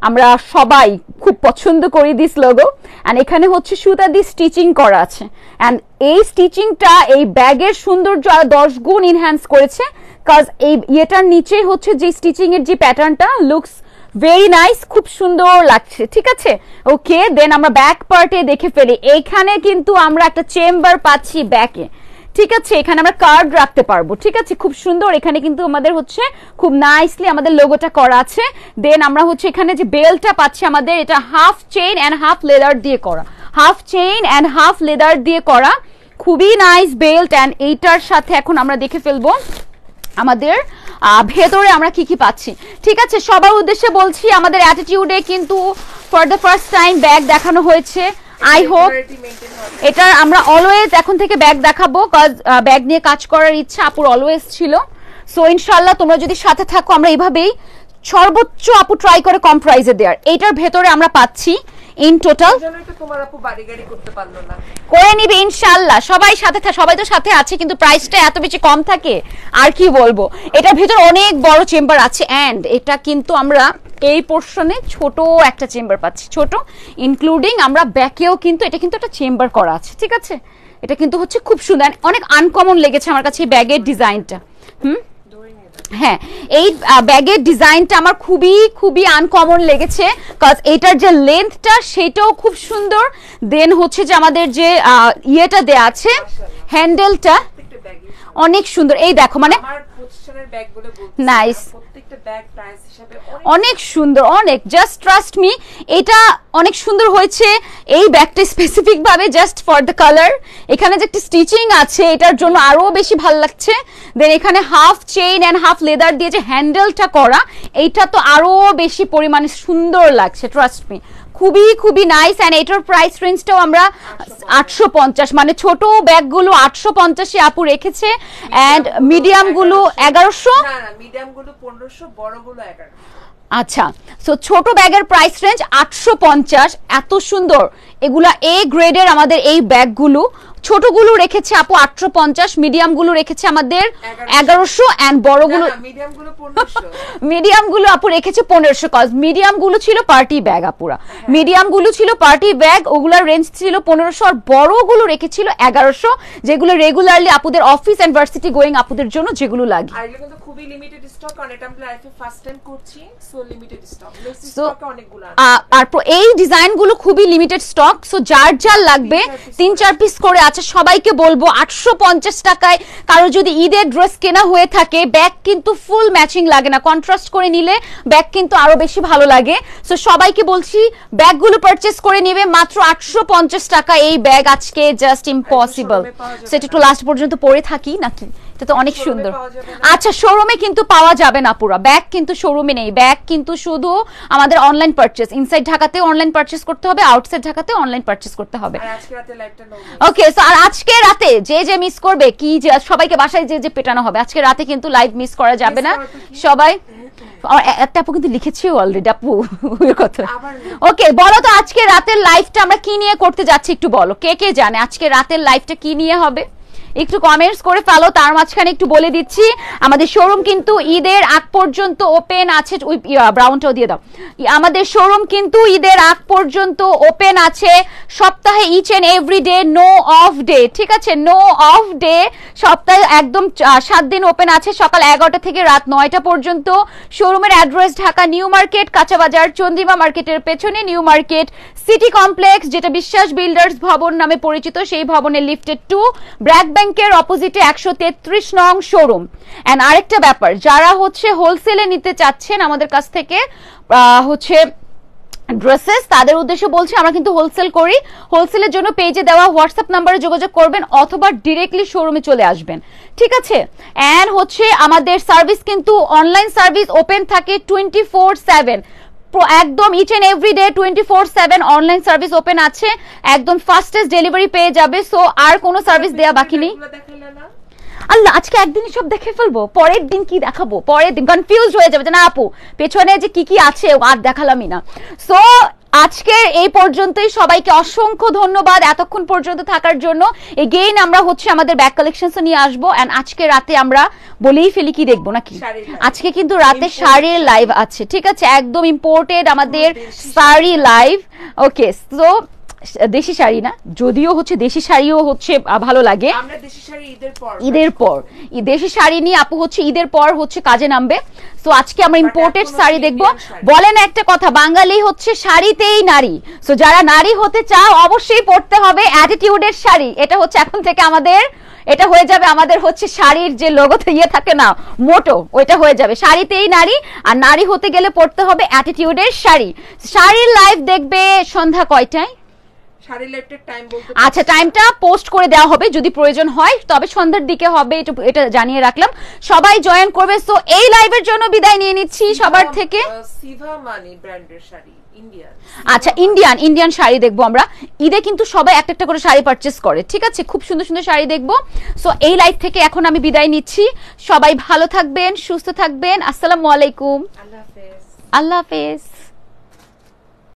আমরা সবাই খুব পছন্দ করি দিস লোগো। অ্যান্ড এখানে হচ্ছে সুতা দিয়ে স্টিচিং করা আছে, অ্যান্ড এই স্টিচিংটা এই ব্যাগের সৌন্দর্য আরো 10 গুণ ইনহ্যান্স করেছে, কাজ এই ইয়েটার নিচে হচ্ছে যে স্টিচিং এর যে প্যাটার্নটা লুকস ভেরি নাইস, খুব সুন্দর লাগছে। ঠিক আছে, ওকে। দেন আমরা ব্যাক পার্টে দেখে ফেলি, এইখানে কিন্তু আমরা একটা চেম্বার পাচ্ছি ব্যাকে। ঠিক আছে, এখানে আমরা কার্ড রাখতে পারবো। ঠিক আছে, খুব সুন্দর। এখানে কিন্তু আমাদের হচ্ছে খুব নাইসলি আমাদের লোগোটা করা আছে। দেন আমরা হচ্ছে এখানে যে বেল্টটা পাচ্ছি আমাদের, এটা half chain and half leather দিয়ে করা, half chain and half leather দিয়ে করা, খুবই নাইস বেল্ট। অ্যান্ড এইটার সাথে এখন আমরা দেখে ফেলবো আমাদের ভেতরে আমরা কি কি পাচ্ছি। ঠিক আছে, সবার উদ্দেশ্যে বলছি, আমাদের অ্যাটিটিউডে কিন্তু for the first time bag দেখানো হয়েছে। আই হোপ এটা আমরা অলওয়েজ এখন থেকে ব্যাগ দেখাবো, কজ ব্যাগ নিয়ে কাজ করার ইচ্ছা আপুর অলওয়েজ ছিল। সো ইনশাল্লাহ তোমরা যদি সাথে থাকো, আমরা এইভাবেই সর্বোচ্চ আপু ট্রাই করে কম প্রাইসে দেওয়ার। এইটার ভেতরে আমরা পাচ্ছি ইন টোটাল, তোমার আপু বাড়ি গাড়ি করতে পারলো না, করে নিবে ইনশাল্লাহ। সবাই সাথে সবাই তো সাথে আছে, কিন্তু প্রাইসটা এত বেশি কম থাকে আর কি বলবো। এটার ভেতর অনেক বড় চেম্বার আছে, অ্যান্ড এটা কিন্তু আমরা এই পোর্শনে ছোট একটা চেম্বার পাচ্ছি, ছোট ইনক্লুডিং আমরা ব্যাকেও কিন্তু এটা কিন্তু একটা চেম্বার করা আছে। ঠিক আছে, এটা কিন্তু হচ্ছে খুব সুন্দর, অনেক আনকমন লেগেছে আমার কাছে এই ব্যাগের ডিজাইনটা। হ্যাঁ, এই ব্যাগের ডিজাইনটা আমার খুবই খুবই আনকমন লেগেছে, কজ এটার যে লেন্থটা সেটাও খুব সুন্দর। দেন হচ্ছে যে আমাদের যে ইয়েটা দেয়া আছে, হ্যান্ডেলটা অনেক সুন্দর। এই দেখো, মানে নাইস, অনেক সুন্দর, অনেক, জাস্ট ট্রাস্ট মি, এটা অনেক সুন্দর হয়েছে। এই ব্যাগটা স্পেসিফিক ভাবে জাস্ট ফর দ্য কালার, এখানে যে একটা স্টিচিং আছে এটার জন্য আরো বেশি ভালো লাগছে। দেন এখানে half chain and half leather দিয়ে যে হ্যান্ডেলটা করা, এইটা তো আরো বেশি পরিমাণে সুন্দর লাগছে, ট্রাস্ট মি, খুবই খুবই নাইস। এন্ড এটার প্রাইস রেঞ্জটাও আমরা 850, মানে ছোট ব্যাগগুলো 850 আপু রেখেছে, এন্ড মিডিয়াম গুলো 1100, মিডিয়াম গুলো 1500, বড় গুলো 1100। আচ্ছা, সো ছোট ব্যাগের প্রাইস রেঞ্জ 850। এত সুন্দর এগুলা, এ গ্রেডের আমাদের এই ব্যাগগুলো ছোটগুলো রেখেছে আপু 850, মিডিয়াম গুলো রেখেছে আমাদের 1100 এন্ড বড়গুলো মিডিয়াম গুলো 1500 মিডিয়াম গুলো আপু রেখেছে 1500 কজ মিডিয়াম গুলো ছিল পার্টি ব্যাগ আপুরা, মিডিয়াম গুলো ছিল পার্টি ব্যাগ, ওগুলার রেঞ্জ ছিল 1500 আর বড়গুলো রেখেছিল 1100, যেগুলো রেগুলারলি আপুদের অফিস এন্ড ভার্সিটি গোয়িং আপুদের জন্য যেগুলো লাগে। আর এগুলো কিন্তু খুবই লিমিটেড স্টক, কারণ এটা আমরা লাইফে ফার্স্ট টাইম করছি, সো লিমিটেড স্টক, নেক্সট স্টকে অনেকগুলো আর এই ডিজাইন গুলো খুবই লিমিটেড স্টক, সো যার যার লাগবে 3-4 পিস করে আছে। সবাইকে বলবো 850 টাকায় কারো যদি ঈদের ড্রেস কেনা হয়ে থাকে, ব্যাগ কিন্তু ফুল ম্যাচিং লাগে না, কন্ট্রাস্ট করে নিলে ব্যাগ কিন্তু আরো বেশি ভালো লাগে। সো সবাইকে বলছি ব্যাগগুলো পারচেজ করে নেবে মাত্র 850 টাকা। এই ব্যাগ আজকে জাস্ট ইম্পসিবল। সেটা একটু লাস্ট পর্যন্ত পরে থাকি নাকি, এটা তো অনেক সুন্দর। আচ্ছা শোরুমে কিন্তু পাওয়া যাবে না পুরো ব্যাগ, কিন্তু শোরুমে নেই ব্যাগ, কিন্তু শুধু আমাদের অনলাইন পারচেজ। ইনসাইড ঢাকাতে অনলাইন পারচেজ করতে হবে, আউটসাইড ঢাকাতে অনলাইন পারচেজ করতে হবে। আর আজকে রাতে লাইভটা নাও। ওকে, সো আর আজকে রাতে যে মিস করবে কি যে সবাইকে বাসায় যে পেটানো হবে, আজকে রাতে কিন্তু লাইভ মিস করা যাবে না সবাই। একটা আপু কিন্তু লিখেছি অলরেডি আপু ওই কথা। ওকে বলো তো আজকে রাতের লাইভটা আমরা কি নিয়ে করতে যাচ্ছি একটু বলো, কে কে জানে আজকে রাতের লাইভটা কি নিয়ে হবে একটু কমেন্টস করে ফেলো। তার মাঝখানে একটু বলে দিচ্ছি আমাদের শোরুম কিন্তু ঈদের আগ পর্যন্ত ওপেন আছে। ওই ব্রাউনটাও দিয়ে দাও। আমাদের শোরুম কিন্তু ঈদের আগ পর্যন্ত ওপেন আছে, সপ্তাহে each and every day, no off day, ঠিক আছে, নো অফ ডে, সপ্তাহে একদম 7 দিন ওপেন আছে, সকাল 11টা থেকে রাত 9টা পর্যন্ত। শোরুমের অ্যাড্রেস ঢাকা নিউ মার্কেট, কাঁচাবাজার, চন্দ্রিমা মার্কেটের পেছনে নিউ মার্কেট সিটি কমপ্লেক্স, যেটা বিশ্বাস বিল্ডার্স ভবন নামে পরিচিত, সেই ভবনের লিফটেড 2, ব্র্যাক ব্যাংকের অপোজিটে 133 নং শোরুম। এন্ড আরেকটা ব্যাপার, যারা হচ্ছে হোলসেলে নিতে চাচ্ছেন আমাদের কাছ থেকে হচ্ছে ড্রেসেস, তাদের উদ্দেশ্যে বলছি আমরা কিন্তু হোলসেল করি। হোলসেলের জন্য পেজে দেওয়া হোয়াটসঅ্যাপ নাম্বারে যোগাযোগ করবেন অথবা ডিরেক্টলি শোরুমে চলে আসবেন, ঠিক আছে। এন্ড হচ্ছে আমাদের সার্ভিস কিন্তু অনলাইন সার্ভিস ওপেন থাকে 24/7, একদম each and every day 24/7 online service open আছে, একদম ফাস্টেস্ট ডেলিভারি পেয়ে যাবে। সো আর কোনো সার্ভিস দেয়া বাকি নেই। আল্লাহ আজকে একদিনই সব দেখে ফেলবো, পরের দিন কি দেখাবো, পরের দিন কনফিউজ হয়ে যাবে যে না আপু পেছনে যে কি আছে আর দেখালামই না। সো আজকে এই পর্যন্তই, সবাইকে অসংখ্য ধন্যবাদ এতক্ষণ পর্যন্ত থাকার জন্য। এগেইন আমরা হচ্ছে আমাদের ব্যাক কালেকশনস নিয়ে আসবো। এন্ড আজকে রাতে আমরা বলেই ফেলি কি দেখবো নাকি, আজকে কিন্তু রাতে শাড়ির লাইভ আছে, ঠিক আছে, একদম ইম্পোর্টেড আমাদের শাড়ি লাইভ। ওকে, সো দেশি শাড়ি না, যদিও হচ্ছে দেশি শাড়িও হচ্ছে ভালো লাগে, আমরা দেশি শাড়ি ঈদের পর দেশি শাড়ি নিয়ে আপু হচ্ছে ঈদের পর হচ্ছে কাজে নামবে। সো আজকে আমরা ইম্পোর্টেড শাড়ি দেখবো। বলেন একটা কথা, বাঙালি হচ্ছে শাড়িতেই নারী। সো যারা নারী হতে চাও অবশ্যই পড়তে হবে অ্যাটিটিউডের শাড়ি। এটা হচ্ছে এখন থেকে আমাদের, এটা হয়ে যাবে আমাদের হচ্ছে শাড়ির যে লোগোতে ইয়ে থাকে না মোটো, ওইটা হয়ে যাবে শাড়িতেই নারী। আর নারী হতে গেলে পড়তে হবে অ্যাটিটিউডের শাড়ি। শাড়ির লাইভ দেখবে সন্ধ্যা কয়টায়? আচ্ছা টাইমটা পোস্ট করে দেওয়া হবে যদি প্রয়োজন হয়, তবে সন্ধ্যার দিকে হবে, এটা জানিয়ে রাখলাম। সবাই জয়েন করবে। সো এই লাইভের জন্য বিদায় নিয়ে নিচ্ছি সবার থেকে। আচ্ছা ইন্ডিয়ান শাড়ি দেখবো আমরা। ঈদে কিন্তু সবাই একটা করে শাড়ি পারচেস করে, ঠিক আছে, খুব সুন্দর সুন্দর শাড়ি দেখবো। সো এই লাইভ থেকে এখন আমি বিদায় নিচ্ছি। সবাই ভালো থাকবেন, সুস্থ থাকবেন। আসসালামু আলাইকুম, আল্লাহ হাফেজ।